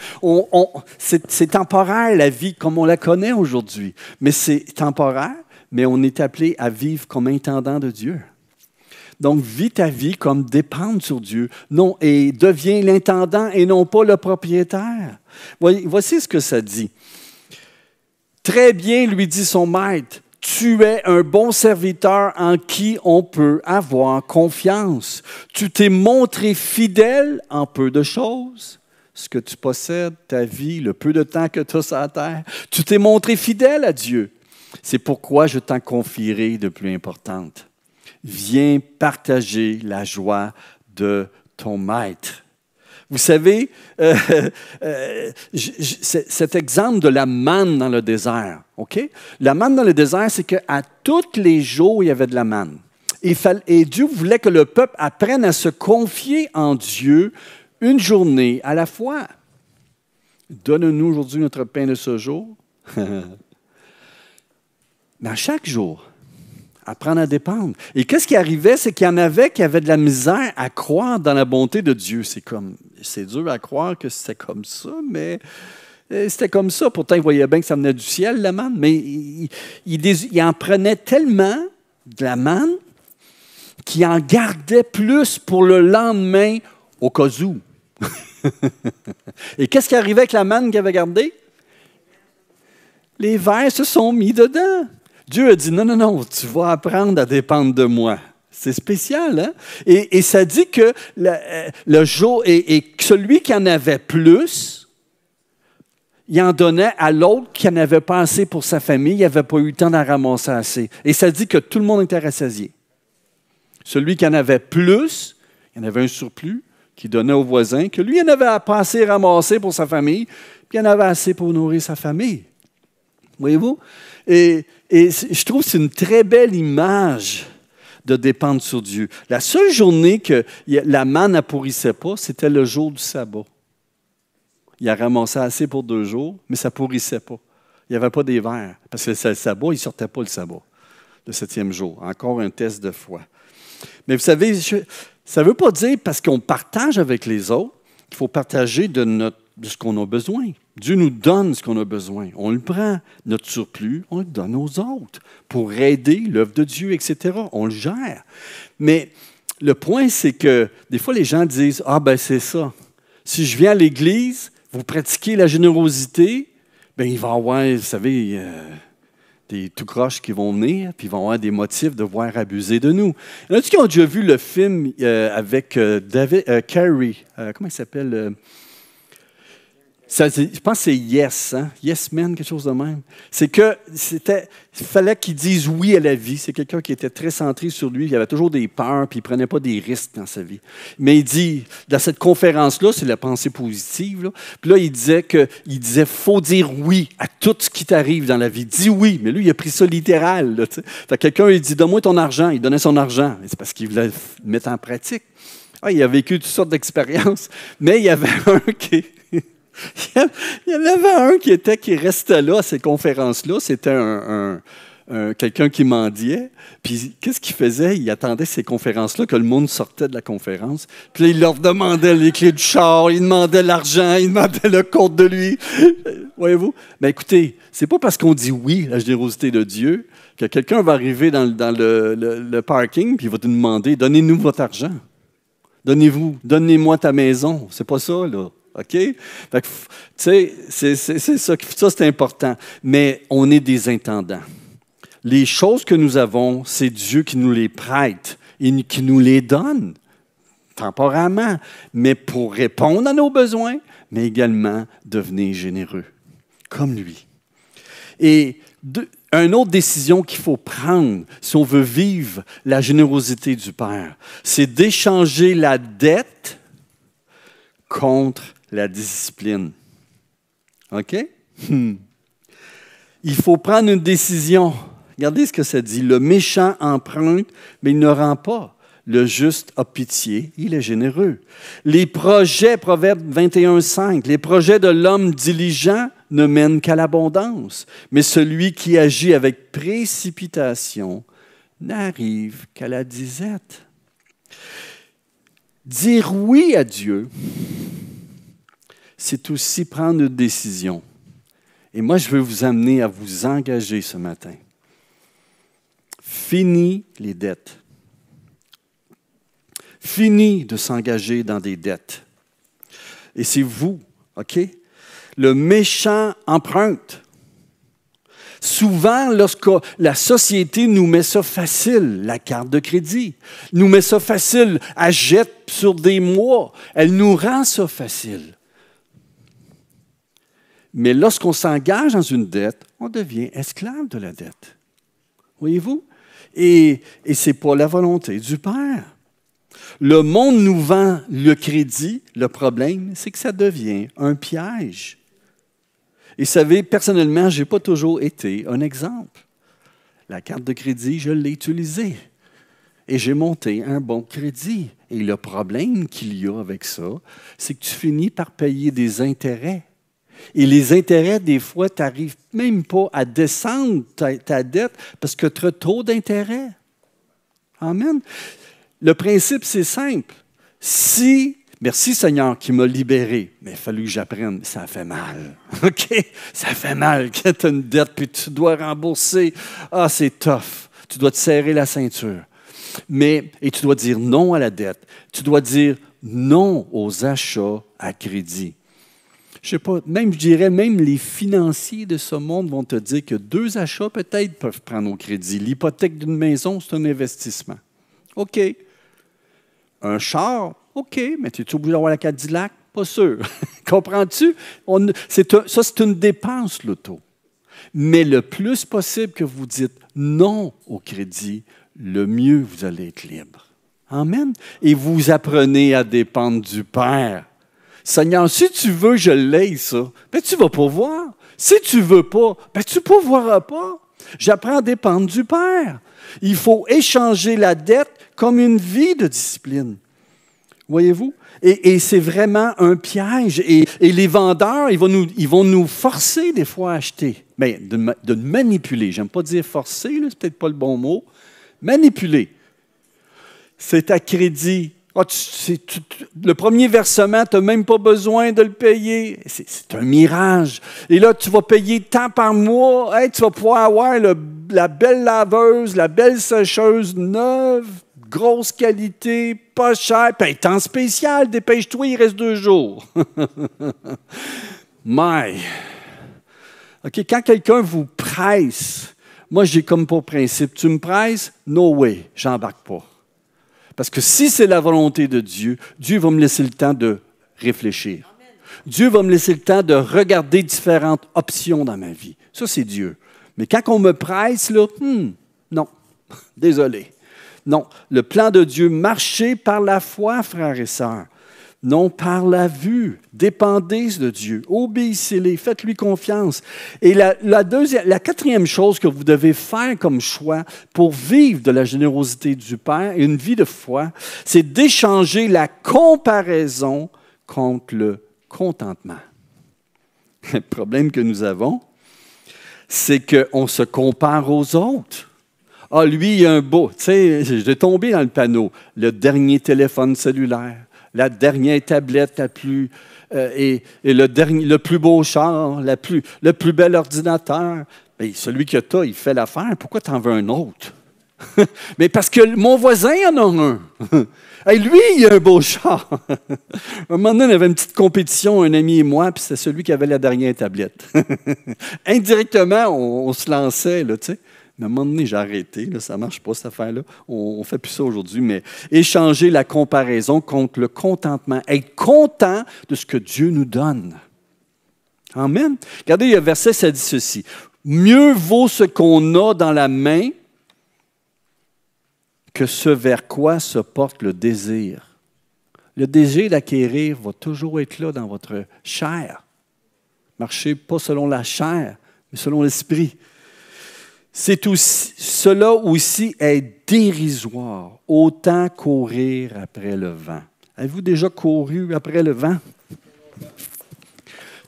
C'est temporaire, la vie, comme on la connaît aujourd'hui. Mais c'est temporaire, mais on est appelé à vivre comme intendant de Dieu. Donc, vis ta vie comme dépendre sur Dieu. Non, et deviens l'intendant et non pas le propriétaire. Voici ce que ça dit. Très bien, lui dit son maître, tu es un bon serviteur en qui on peut avoir confiance. Tu t'es montré fidèle en peu de choses. Ce que tu possèdes, ta vie, le peu de temps que tu as sur la terre. Tu t'es montré fidèle à Dieu. C'est pourquoi je t'en confierai de plus importantes. Viens partager la joie de ton maître. Vous savez, cet exemple de la manne dans le désert, OK? La manne dans le désert, c'est qu'à tous les jours, il y avait de la manne. Et Dieu voulait que le peuple apprenne à se confier en Dieu une journée à la fois. Donne-nous aujourd'hui notre pain de ce jour. Mais à chaque jour, apprendre à dépendre. Et qu'est-ce qui arrivait? C'est qu'il y en avait qui avaient de la misère à croire dans la bonté de Dieu. C'est dur à croire que c'était comme ça, mais c'était comme ça. Pourtant, ils voyaient bien que ça venait du ciel, la manne. Mais ils en prenaient tellement de la manne qu'ils en gardaient plus pour le lendemain au cas où. Et qu'est-ce qui arrivait avec la manne qu'ils avaient gardée? Les vers se sont mis dedans. Dieu a dit, non, tu vas apprendre à dépendre de moi. C'est spécial, hein? Et ça dit que le jour, et celui qui en avait plus, il en donnait à l'autre qui en avait pas assez pour sa famille, il n'avait pas eu le temps d'en ramasser assez. Et ça dit que tout le monde était rassasié. Celui qui en avait plus, il en avait un surplus, qui donnait au voisin, que lui, il en avait pas assez ramassé pour sa famille, puis il en avait assez pour nourrir sa famille. Voyez-vous? Et je trouve que c'est une très belle image de dépendre sur Dieu. La seule journée que la manne n'appourrissait pas, c'était le jour du sabbat. Il a ramassé assez pour 2 jours, mais ça ne pourrissait pas. Il n'y avait pas des vers. Parce que le sabbat, il ne sortait pas le sabbat, le 7e jour. Encore un test de foi. Mais vous savez, ça ne veut pas dire parce qu'on partage avec les autres qu'il faut partager de ce qu'on a besoin. Dieu nous donne ce qu'on a besoin. On le prend, notre surplus, on le donne aux autres pour aider l'œuvre de Dieu, etc. On le gère. Mais le point, c'est que des fois, les gens disent « Ah, ben c'est ça. Si je viens à l'Église, vous pratiquez la générosité, bien, il va y avoir, vous savez, des tout croches qui vont venir, puis ils vont avoir des motifs de voir abuser de nous. » Il y en a qui ont déjà vu le film avec David Carey. Comment il s'appelle? Je pense que c'est Yes, hein? Yes Man, quelque chose de même. C'est que il fallait qu'il dise oui à la vie. C'est quelqu'un qui était très centré sur lui. Il avait toujours des peurs, puis il ne prenait pas des risques dans sa vie. Mais il dit, dans cette conférence-là, c'est la pensée positive, là. Puis là, il disait, faut dire oui à tout ce qui t'arrive dans la vie. Dis oui. Mais lui, il a pris ça littéral, là, fait que quelqu'un, il dit, donne-moi ton argent. Il donnait son argent. C'est parce qu'il voulait le mettre en pratique. Ah, il a vécu toutes sortes d'expériences. Mais il y avait un qui... Il y en avait un qui restait là à ces conférences-là. C'était quelqu'un qui mendiait. Puis, qu'est-ce qu'il faisait? Il attendait ces conférences-là, que le monde sortait de la conférence. Puis là, il leur demandait les clés du char, il demandait l'argent, il demandait le compte de lui. Voyez-vous? Mais écoutez, c'est pas parce qu'on dit oui à la générosité de Dieu que quelqu'un va arriver dans le parking puis il va te demander, donnez-nous votre argent. Donnez-moi ta maison. C'est pas ça, là. OK? Fait que, tu sais, c'est ça c'est important. Mais on est des intendants. Les choses que nous avons, c'est Dieu qui nous les prête et qui nous les donne temporairement, mais pour répondre à nos besoins, mais également devenir généreux, comme lui. Et une autre décision qu'il faut prendre si on veut vivre la générosité du Père, c'est d'échanger la dette contre la discipline. OK? Il faut prendre une décision. Regardez ce que ça dit. Le méchant emprunte, mais il ne rend pas. Le juste a pitié, il est généreux. Les projets, Proverbe 21:5, les projets de l'homme diligent ne mènent qu'à l'abondance, mais celui qui agit avec précipitation n'arrive qu'à la disette. Dire oui à Dieu, c'est aussi prendre une décision. Et moi, je veux vous amener à vous engager ce matin. Fini les dettes. Fini de s'engager dans des dettes. Et c'est vous, OK? Le méchant emprunte. Souvent, lorsque la société nous met ça facile, la carte de crédit, nous met ça facile, elle jette sur des mois, elle nous rend ça facile. Mais lorsqu'on s'engage dans une dette, on devient esclave de la dette. Voyez-vous? Et ce n'est pas la volonté du Père. Le monde nous vend le crédit. Le problème, c'est que ça devient un piège. Et vous savez, personnellement, je n'ai pas toujours été un exemple. La carte de crédit, je l'ai utilisée. Et j'ai monté un bon crédit. Et le problème qu'il y a avec ça, c'est que tu finis par payer des intérêts. Et les intérêts, des fois, tu n'arrives même pas à descendre ta dette parce que tu as trop d'intérêts. Amen. Le principe, c'est simple. Merci Seigneur qui m'a libéré, mais il a fallu que j'apprenne. Ça fait mal. OK? Ça fait mal quand tu as une dette puis tu dois rembourser. Ah, c'est tough. Tu dois te serrer la ceinture. Et tu dois dire non à la dette. Tu dois dire non aux achats à crédit. Je sais pas, je dirais même les financiers de ce monde vont te dire que 2 achats peut-être peuvent prendre au crédit. L'hypothèque d'une maison, c'est un investissement. OK. Un char, OK, mais tu es obligé d'avoir la Cadillac? Pas sûr. Comprends-tu? Ça, c'est une dépense, l'auto. Mais le plus possible que vous dites non au crédit, le mieux vous allez être libre. Amen. Et vous apprenez à dépendre du Père. Seigneur, si tu veux, je l'aie, ça. Ben, tu vas pourvoir. Si tu ne veux pas, ben, tu ne pourvoiras pas. J'apprends à dépendre du Père. Il faut échanger la dette comme une vie de discipline. Voyez-vous? Et c'est vraiment un piège. Et les vendeurs, ils vont nous forcer des fois à acheter. Bien, de manipuler. J'aime pas dire forcer, là, c'est peut-être pas le bon mot. Manipuler. C'est à crédit. Le premier versement, tu n'as même pas besoin de le payer. C'est un mirage. Et là, tu vas payer tant par mois. Hey, tu vas pouvoir avoir la belle laveuse, la belle sécheuse neuve, grosse qualité, pas cher. Puis, temps spécial, dépêche-toi, il reste 2 jours. OK, quand quelqu'un vous presse, moi, j'ai comme pour principe, tu me presses, no way, j'embarque pas. Parce que si c'est la volonté de Dieu, Dieu va me laisser le temps de réfléchir. Amen. Dieu va me laisser le temps de regarder différentes options dans ma vie. Ça, c'est Dieu. Mais quand on me presse, là, non, désolé. Non, le plan de Dieu, marchez par la foi, frères et sœurs. Non par la vue. Dépendez de Dieu. Obéissez-les. Faites-lui confiance. Et la 4e chose que vous devez faire comme choix pour vivre de la générosité du Père et une vie de foi, c'est d'échanger la comparaison contre le contentement. Le problème que nous avons, c'est qu'on se compare aux autres. Ah, lui, il a un beau. Tu sais, j'ai tombé dans le panneau. Le dernier téléphone cellulaire. La dernière tablette la plus et le plus beau char, le plus bel ordinateur. Bien, celui que tu as, il fait l'affaire. Pourquoi tu en veux un autre? Mais parce que mon voisin en a un. Hey, lui, il a un beau char. Un moment donné, on avait une petite compétition, un ami et moi, puis c'était celui qui avait la dernière tablette. Indirectement, on se lançait, là, tu sais. Mais à un moment donné, j'ai arrêté. Là, ça ne marche pas, cette affaire-là. On ne fait plus ça aujourd'hui. Mais échanger la comparaison contre le contentement. Être content de ce que Dieu nous donne. Amen. Regardez, il y a un verset, ça dit ceci. Mieux vaut ce qu'on a dans la main que ce vers quoi se porte le désir. Le désir d'acquérir va toujours être là dans votre chair. Marchez pas selon la chair, mais selon l'esprit. Cela aussi est dérisoire, autant courir après le vent. Avez-vous déjà couru après le vent?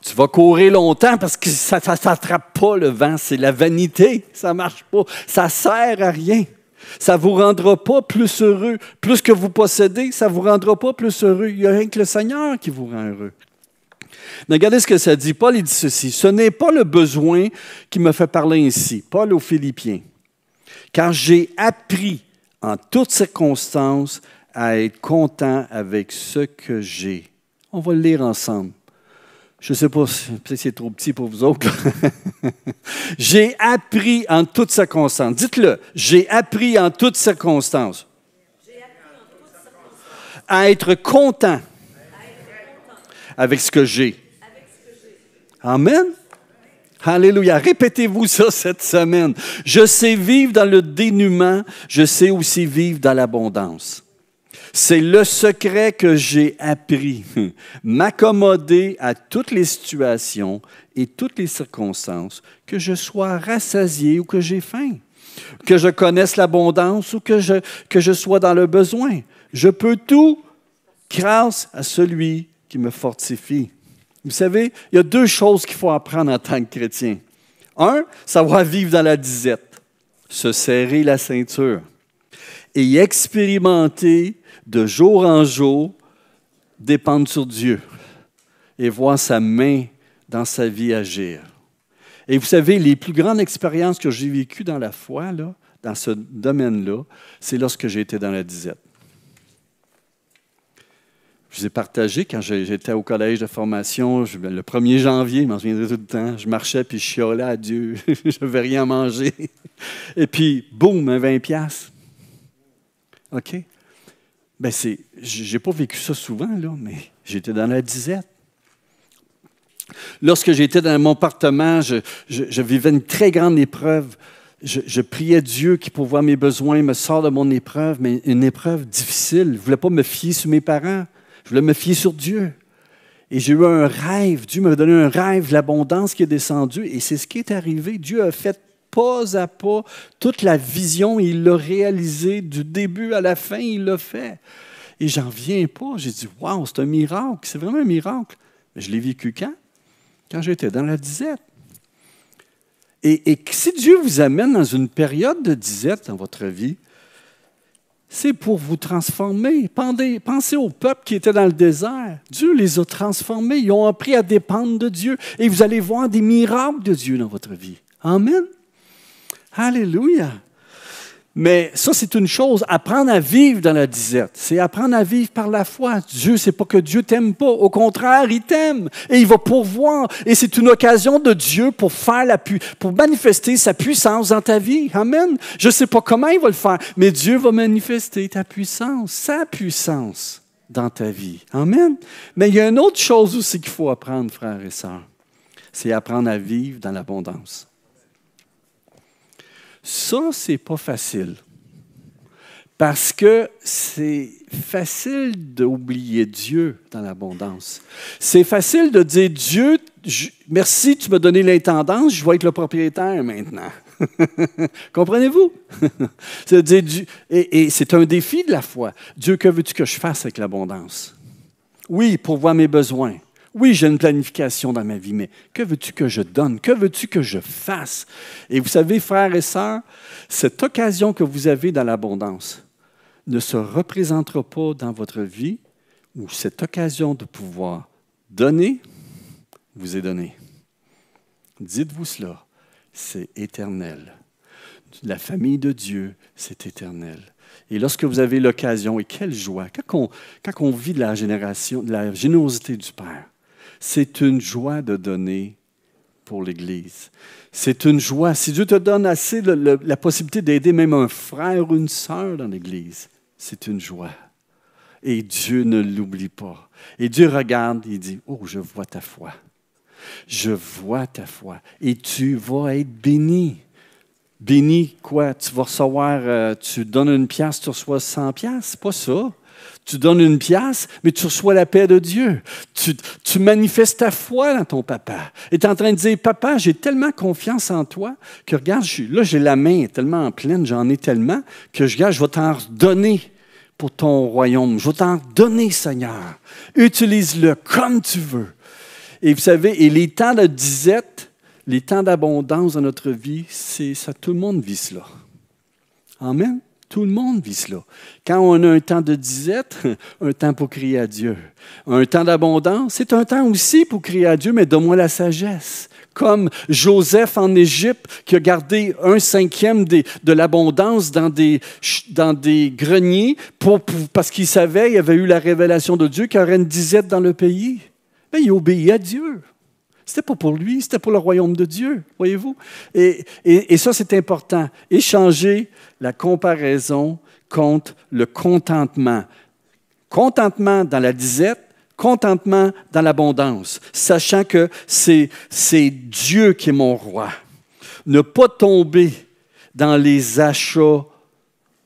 Tu vas courir longtemps parce que ça ne s'attrape pas le vent, c'est la vanité, ça ne marche pas, ça ne sert à rien. Ça ne vous rendra pas plus heureux. Plus que vous possédez, ça ne vous rendra pas plus heureux. Il n'y a rien que le Seigneur qui vous rend heureux. Mais regardez ce que ça dit. Paul il dit ceci. Ce n'est pas le besoin qui me fait parler ainsi. Paul aux Philippiens. Car j'ai appris en toutes circonstances à être content avec ce que j'ai. On va le lire ensemble. Je ne sais pas, peut-être que c'est trop petit pour vous autres. J'ai appris en toutes circonstances. Dites-le. J'ai appris en toutes circonstances. À être content avec ce que j'ai. Amen. Alléluia. Répétez-vous ça cette semaine. Je sais vivre dans le dénuement. Je sais aussi vivre dans l'abondance. C'est le secret que j'ai appris. M'accommoder à toutes les situations et toutes les circonstances, que je sois rassasié ou que j'ai faim, que je connaisse l'abondance ou que je sois dans le besoin. Je peux tout grâce à celui qui me fortifie. Vous savez, il y a 2 choses qu'il faut apprendre en tant que chrétien. 1, savoir vivre dans la disette, se serrer la ceinture et expérimenter de jour en jour, dépendre sur Dieu et voir sa main dans sa vie agir. Et vous savez, les plus grandes expériences que j'ai vécues dans la foi, là, dans ce domaine-là, c'est lorsque j'ai été dans la disette. Je vous ai partagé quand j'étais au collège de formation, le 1er janvier, je m'en souviendrai tout le temps, je marchais puis je chiolais à Dieu, je n'avais rien à manger. Et puis, boum, un 20$. OK? Bien, je n'ai pas vécu ça souvent, là, mais j'étais dans la disette. Lorsque j'étais dans mon appartement, je vivais une très grande épreuve. Je priais Dieu qui pourvoit mes besoins, me sort de mon épreuve, mais une épreuve difficile. Je ne voulais pas me fier sur mes parents. Je voulais me fier sur Dieu. Et j'ai eu un rêve. Dieu m'a donné un rêve, l'abondance qui est descendue. Et c'est ce qui est arrivé. Dieu a fait pas à pas toute la vision. Il l'a réalisé du début à la fin. Il l'a fait. Et j'en viens pas. J'ai dit, waouh, c'est un miracle. C'est vraiment un miracle. Mais je l'ai vécu quand? Quand j'étais dans la disette. Et si Dieu vous amène dans une période de disette dans votre vie, c'est pour vous transformer. Pensez au peuple qui était dans le désert. Dieu les a transformés. Ils ont appris à dépendre de Dieu. Et vous allez voir des miracles de Dieu dans votre vie. Amen. Alléluia. Mais ça, c'est une chose. Apprendre à vivre dans la disette. C'est apprendre à vivre par la foi. Dieu, c'est pas que Dieu t'aime pas. Au contraire, il t'aime. Et il va pourvoir. Et c'est une occasion de Dieu pour manifester sa puissance dans ta vie. Amen. Je ne sais pas comment il va le faire, mais Dieu va manifester ta puissance, sa puissance dans ta vie. Amen. Mais il y a une autre chose aussi qu'il faut apprendre, frères et sœurs. C'est apprendre à vivre dans l'abondance. Ça, c'est pas facile. Parce que c'est facile d'oublier Dieu dans l'abondance. C'est facile de dire, Dieu, merci, tu m'as donné l'intendance, je vais être le propriétaire maintenant. Comprenez-vous? C'est de dire, et c'est un défi de la foi. Dieu, que veux-tu que je fasse avec l'abondance? Oui, pour voir mes besoins. Oui, j'ai une planification dans ma vie, mais que veux-tu que je donne? Que veux-tu que je fasse? Et vous savez, frères et sœurs, cette occasion que vous avez dans l'abondance ne se représentera pas dans votre vie où cette occasion de pouvoir donner vous est donnée. Dites-vous cela, c'est éternel. La famille de Dieu, c'est éternel. Et lorsque vous avez l'occasion, et quelle joie, quand on vit de la générosité du Père, c'est une joie de donner pour l'Église. C'est une joie. Si Dieu te donne assez la possibilité d'aider même un frère ou une sœur dans l'Église, c'est une joie. Et Dieu ne l'oublie pas. Et Dieu regarde et dit, « Oh, je vois ta foi. Je vois ta foi. Et tu vas être béni. » Béni quoi? Tu vas recevoir, tu donnes 1$, tu reçois 100$. C'est pas ça. Tu donnes 1$, mais tu reçois la paix de Dieu. Tu manifestes ta foi dans ton papa. Et tu es en train de dire, papa, j'ai tellement confiance en toi que regarde, là, j'ai la main tellement pleine, j'en ai tellement, que je vais t'en redonner pour ton royaume. Je vais t'en donner, Seigneur. Utilise-le comme tu veux. Et vous savez, et les temps de disette, les temps d'abondance dans notre vie, c'est ça, tout le monde vit cela. Amen. Tout le monde vit cela. Quand on a un temps de disette, un temps pour crier à Dieu. Un temps d'abondance, c'est un temps aussi pour crier à Dieu, mais donne-moi la sagesse. Comme Joseph en Égypte, qui a gardé 1/5 de l'abondance dans des greniers parce qu'il savait, il avait eu la révélation de Dieu qu'il y aurait une disette dans le pays. Mais il obéit à Dieu. C'était pas pour lui, c'était pour le royaume de Dieu, voyez-vous? Et ça, c'est important. Échanger la comparaison contre le contentement. Contentement dans la disette, contentement dans l'abondance, sachant que c'est Dieu qui est mon roi. Ne pas tomber dans les achats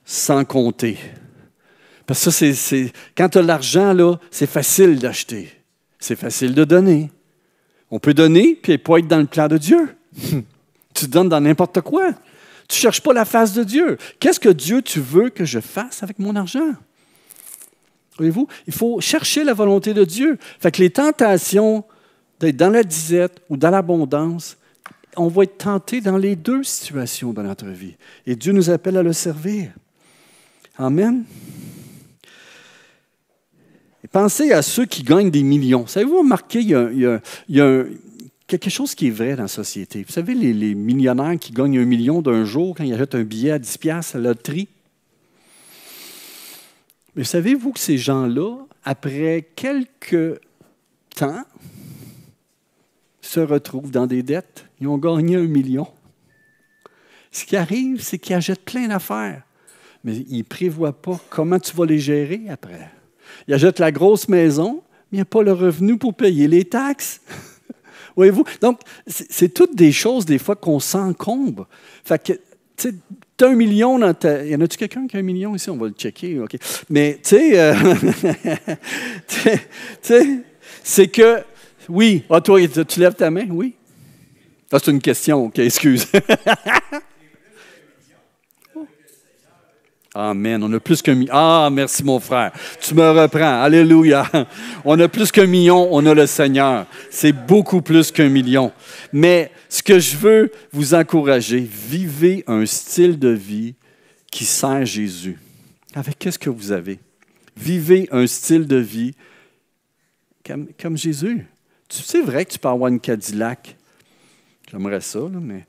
sans compter. Parce que ça, quand tu as l'argent, là, c'est facile d'acheter. C'est facile de donner. On peut donner, puis pas être dans le plan de Dieu. Tu donnes dans n'importe quoi. Tu ne cherches pas la face de Dieu. Qu'est-ce que Dieu, tu veux que je fasse avec mon argent? Voyez-vous? Il faut chercher la volonté de Dieu. Fait que les tentations d'être dans la disette ou dans l'abondance, on va être tenté dans les deux situations dans notre vie. Et Dieu nous appelle à le servir. Amen. Et pensez à ceux qui gagnent des millions. Savez-vous, remarquez, il y a quelque chose qui est vrai dans la société. Vous savez, les millionnaires qui gagnent 1 million d'un jour quand ils achètent un billet à 10$ à la loterie. Mais savez-vous que ces gens-là, après quelques temps, se retrouvent dans des dettes? Ils ont gagné 1 million. Ce qui arrive, c'est qu'ils achètent plein d'affaires, mais ils ne prévoient pas comment tu vas les gérer après. Ils achètent la grosse maison, mais il n'y a pas le revenu pour payer les taxes. Voyez-vous? Donc, c'est toutes des choses, des fois, qu'on s'encombre. Fait que, tu sais, tu as 1 million dans ta... Y en a-tu quelqu'un qui a 1 million ici? On va le checker. OK. Mais, tu sais, c'est que... Oui. Ah, toi, tu lèves ta main? Oui. Ah, c'est une question. OK, excuse. Amen. On a plus qu'un million. Ah, merci mon frère. Tu me reprends. Alléluia. On a plus qu'1 million, on a le Seigneur. C'est beaucoup plus qu'1 million. Mais ce que je veux vous encourager, vivez un style de vie qui sert Jésus. Avec qu'est-ce que vous avez? Vivez un style de vie comme Jésus. C'est vrai que tu peux avoir une Cadillac. J'aimerais ça, là, mais...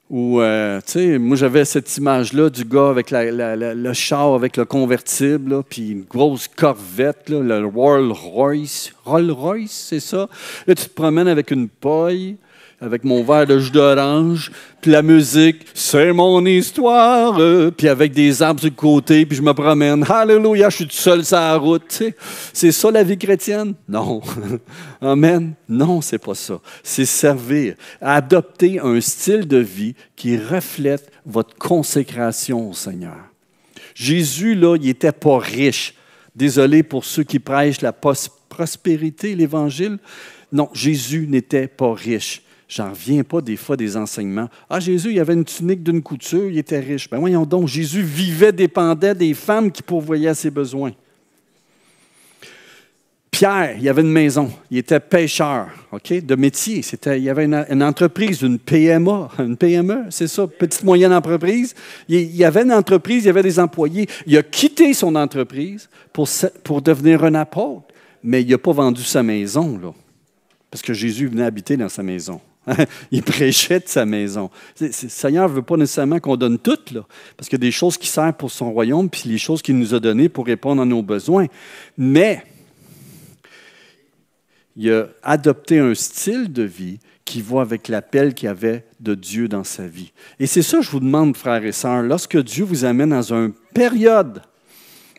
Ou, tu sais, moi, j'avais cette image-là du gars avec le char, avec le convertible, puis une grosse Corvette, là, le Rolls-Royce. Rolls-Royce, c'est ça? Là, tu te promènes avec une paille, avec mon verre de jus d'orange, puis la musique, c'est mon histoire, puis avec des arbres sur le côté, puis je me promène. Alléluia, je suis tout seul sur la route. Tu sais. C'est ça la vie chrétienne? Non. Amen. Non, c'est pas ça. C'est servir, adopter un style de vie qui reflète votre consécration au Seigneur. Jésus, là, il n'était pas riche. Désolé pour ceux qui prêchent la prospérité, l'Évangile. Non, Jésus n'était pas riche. J'en reviens pas des fois des enseignements. Ah, Jésus, il avait une tunique d'une couture, il était riche. Ben voyons donc, Jésus vivait, dépendait des femmes qui pourvoyaient à ses besoins. Pierre, il avait une maison, il était pêcheur, OK, de métier. Il y avait une entreprise, une PME, c'est ça, petite moyenne entreprise. Il y avait une entreprise, il y avait des employés. Il a quitté son entreprise pour devenir un apôtre, mais il n'a pas vendu sa maison, là, parce que Jésus venait habiter dans sa maison. Il prêchait de sa maison. Le Seigneur ne veut pas nécessairement qu'on donne tout, là, parce qu'il y a des choses qui servent pour son royaume, puis les choses qu'il nous a données pour répondre à nos besoins. Mais il a adopté un style de vie qui va avec l'appel qu'il avait de Dieu dans sa vie. Et c'est ça que je vous demande, frères et sœurs, lorsque Dieu vous amène dans une période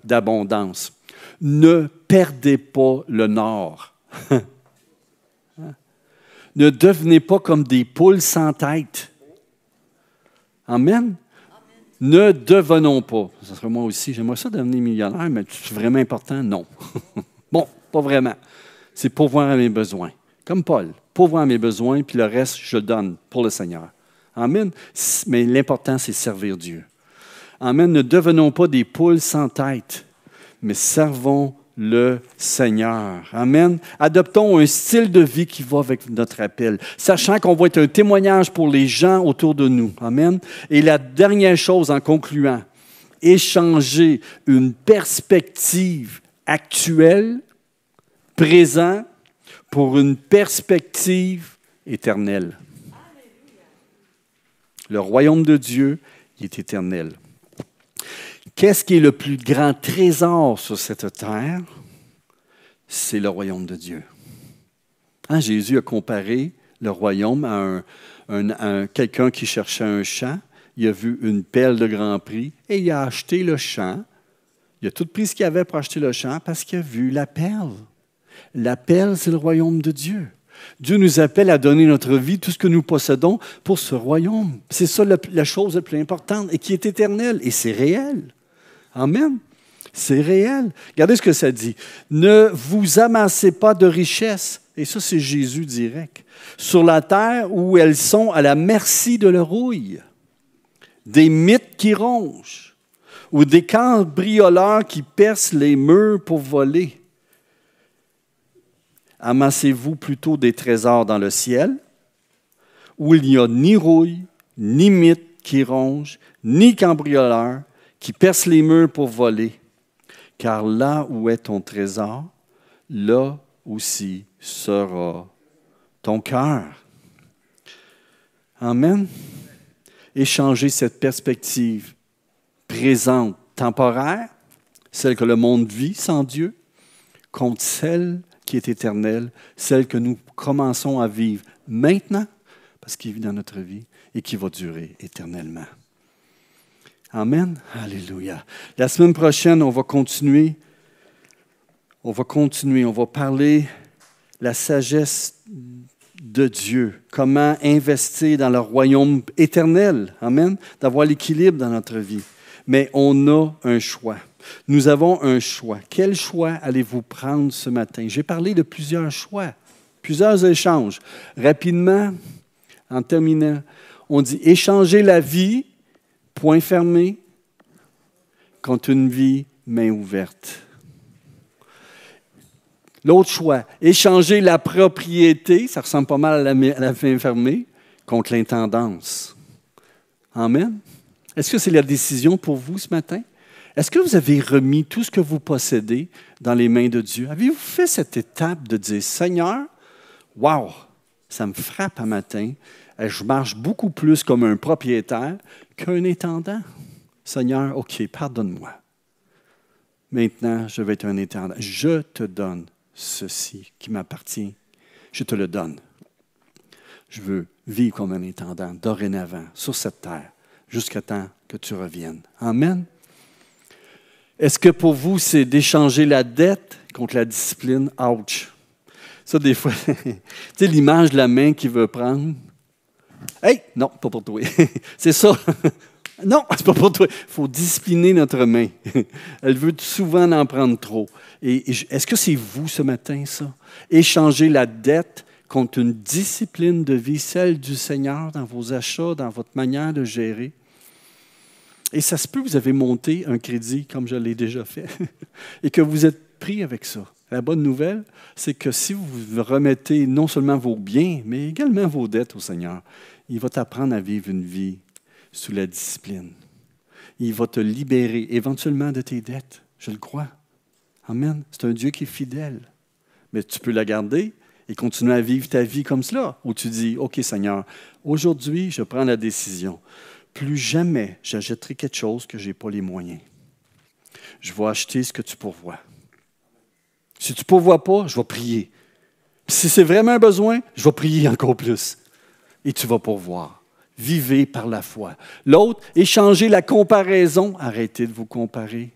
d'abondance, ne perdez pas le nord. Ne devenez pas comme des poules sans tête. Amen. Ne devenons pas. Ça serait moi aussi. J'aimerais ça devenir millionnaire, mais c'est vraiment important? Non. Bon, pas vraiment. C'est pourvoir à mes besoins. Comme Paul, pourvoir à mes besoins, puis le reste, je le donne pour le Seigneur. Amen. Mais l'important, c'est servir Dieu. Amen. Ne devenons pas des poules sans tête, mais servons le Seigneur. Amen. Adoptons un style de vie qui va avec notre appel, sachant qu'on va être un témoignage pour les gens autour de nous. Amen. Et la dernière chose en concluant, échanger une perspective actuelle, présente, pour une perspective éternelle. Le royaume de Dieu, il est éternel. Qu'est-ce qui est le plus grand trésor sur cette terre? C'est le royaume de Dieu. Hein, Jésus a comparé le royaume à quelqu'un qui cherchait un champ. Il a vu une pelle de grand prix et il a acheté le champ. Il a tout pris ce qu'il avait pour acheter le champ parce qu'il a vu la perle. La perle, c'est le royaume de Dieu. Dieu nous appelle à donner notre vie, tout ce que nous possédons, pour ce royaume. C'est ça la chose la plus importante et qui est éternelle. Et c'est réel. Amen. C'est réel. Regardez ce que ça dit. Ne vous amassez pas de richesses. Et ça, c'est Jésus direct. Sur la terre où elles sont à la merci de leur rouille, des mythes qui rongent, ou des cambrioleurs qui percent les murs pour voler. Amassez-vous plutôt des trésors dans le ciel, où il n'y a ni rouille, ni mythe qui ronge, ni cambrioleur qui perce les murs pour voler. Car là où est ton trésor, là aussi sera ton cœur. Amen. Échanger cette perspective présente, temporaire, celle que le monde vit sans Dieu, contre celle qui est éternelle, celle que nous commençons à vivre maintenant, parce qu'il vit dans notre vie et qui va durer éternellement. Amen. Alléluia. La semaine prochaine, on va continuer. On va parler la sagesse de Dieu, comment investir dans le royaume éternel. Amen. D'avoir l'équilibre dans notre vie. Mais on a un choix. Nous avons un choix. Quel choix allez-vous prendre ce matin? J'ai parlé de plusieurs choix, plusieurs échanges. Rapidement, en terminant, on dit échanger la vie, point fermé, contre une vie main ouverte. L'autre choix, échanger la propriété, ça ressemble pas mal à la main fermée, contre l'intendance. Amen. Est-ce que c'est la décision pour vous ce matin? Est-ce que vous avez remis tout ce que vous possédez dans les mains de Dieu? Avez-vous fait cette étape de dire, Seigneur, wow, ça me frappe un matin, je marche beaucoup plus comme un propriétaire qu'un intendant. Seigneur, OK, pardonne-moi. Maintenant, je vais être un intendant. Je te donne ceci qui m'appartient. Je te le donne. Je veux vivre comme un intendant dorénavant sur cette terre jusqu'à temps que tu reviennes. Amen. Est-ce que pour vous, c'est d'échanger la dette contre la discipline? Ouch! Ça, des fois, tu sais, l'image de la main qui veut prendre. Hey! Non, pas pour toi. C'est ça. Non, c'est pas pour toi. Il faut discipliner notre main. Elle veut souvent en prendre trop. Et est-ce que c'est vous ce matin, ça? Échanger la dette contre une discipline de vie, celle du Seigneur dans vos achats, dans votre manière de gérer. Et ça se peut que vous avez monté un crédit, comme je l'ai déjà fait, et que vous êtes pris avec ça. La bonne nouvelle, c'est que si vous remettez non seulement vos biens, mais également vos dettes au Seigneur, il va t'apprendre à vivre une vie sous la discipline. Il va te libérer éventuellement de tes dettes. Je le crois. Amen. C'est un Dieu qui est fidèle. Mais tu peux la garder et continuer à vivre ta vie comme cela, où tu dis, OK Seigneur, aujourd'hui, je prends la décision. Plus jamais j'achèterai quelque chose que je n'ai pas les moyens. Je vais acheter ce que tu pourvois. Si tu ne pourvois pas, je vais prier. Puis si c'est vraiment un besoin, je vais prier encore plus. Et tu vas pourvoir. Vivez par la foi. L'autre, échangez la comparaison. Arrêtez de vous comparer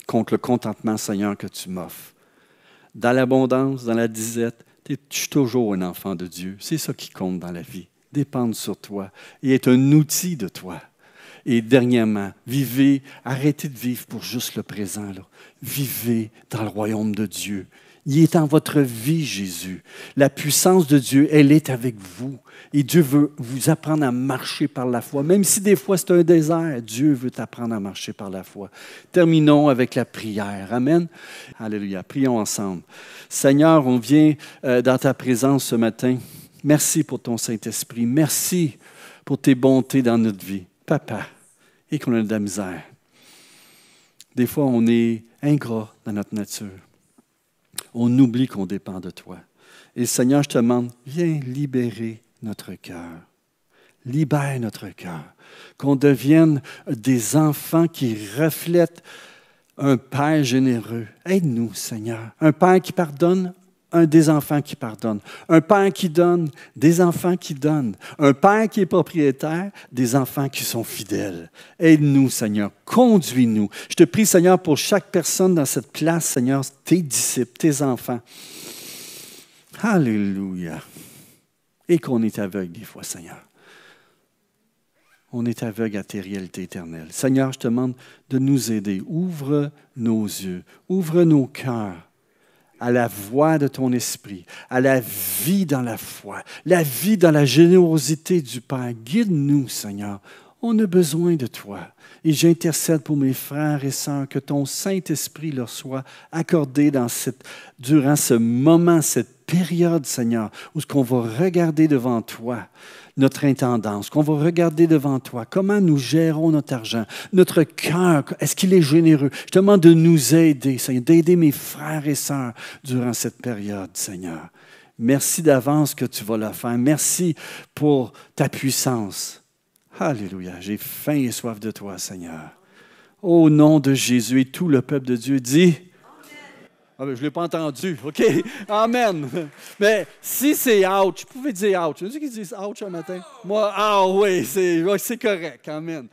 contre le contentement, Seigneur, que tu m'offres. Dans l'abondance, dans la disette, je suis toujours un enfant de Dieu. C'est ça qui compte dans la vie. Dépendre sur toi et être un outil de toi. Et dernièrement, arrêtez de vivre pour juste le présent. Là. Vivez dans le royaume de Dieu. Il est en votre vie, Jésus. La puissance de Dieu, elle est avec vous. Et Dieu veut vous apprendre à marcher par la foi. Même si des fois c'est un désert, Dieu veut t'apprendre à marcher par la foi. Terminons avec la prière. Amen. Alléluia. Prions ensemble. Seigneur, on vient dans ta présence ce matin. Merci pour ton Saint-Esprit. Merci pour tes bontés dans notre vie. Papa, et qu'on a de la misère. Des fois, on est ingrat dans notre nature. On oublie qu'on dépend de toi. Et Seigneur, je te demande, viens libérer notre cœur. Libère notre cœur. Qu'on devienne des enfants qui reflètent un Père généreux. Aide-nous, Seigneur. Un Père qui pardonne, des enfants qui pardonnent. Un Père qui donne, des enfants qui donnent. Un Père qui est propriétaire, des enfants qui sont fidèles. Aide-nous, Seigneur. Conduis-nous. Je te prie, Seigneur, pour chaque personne dans cette place, Seigneur, tes disciples, tes enfants. Alléluia. Et qu'on est aveugle des fois, Seigneur. On est aveugle à tes réalités éternelles. Seigneur, je te demande de nous aider. Ouvre nos yeux, ouvre nos cœurs à la voix de ton esprit, à la vie dans la foi, la vie dans la générosité du Père. Guide-nous, Seigneur. On a besoin de toi. Et j'intercède pour mes frères et sœurs que ton Saint-Esprit leur soit accordé durant ce moment, cette période, Seigneur, où ce qu'on va regarder devant toi, notre intendance, qu'on va regarder devant toi, comment nous gérons notre argent, notre cœur, est-ce qu'il est généreux? Je te demande de nous aider, Seigneur, d'aider mes frères et sœurs durant cette période, Seigneur. Merci d'avance que tu vas le faire. Merci pour ta puissance. Alléluia, j'ai faim et soif de toi, Seigneur. Au nom de Jésus, et tout le peuple de Dieu dit... Ah ben, je ne l'ai pas entendu, OK? Amen. Mais si c'est ouch, vous pouvez dire ouch. Tu as dit qu'ils disent ouch un matin? Moi, ah oui, c'est correct. Amen.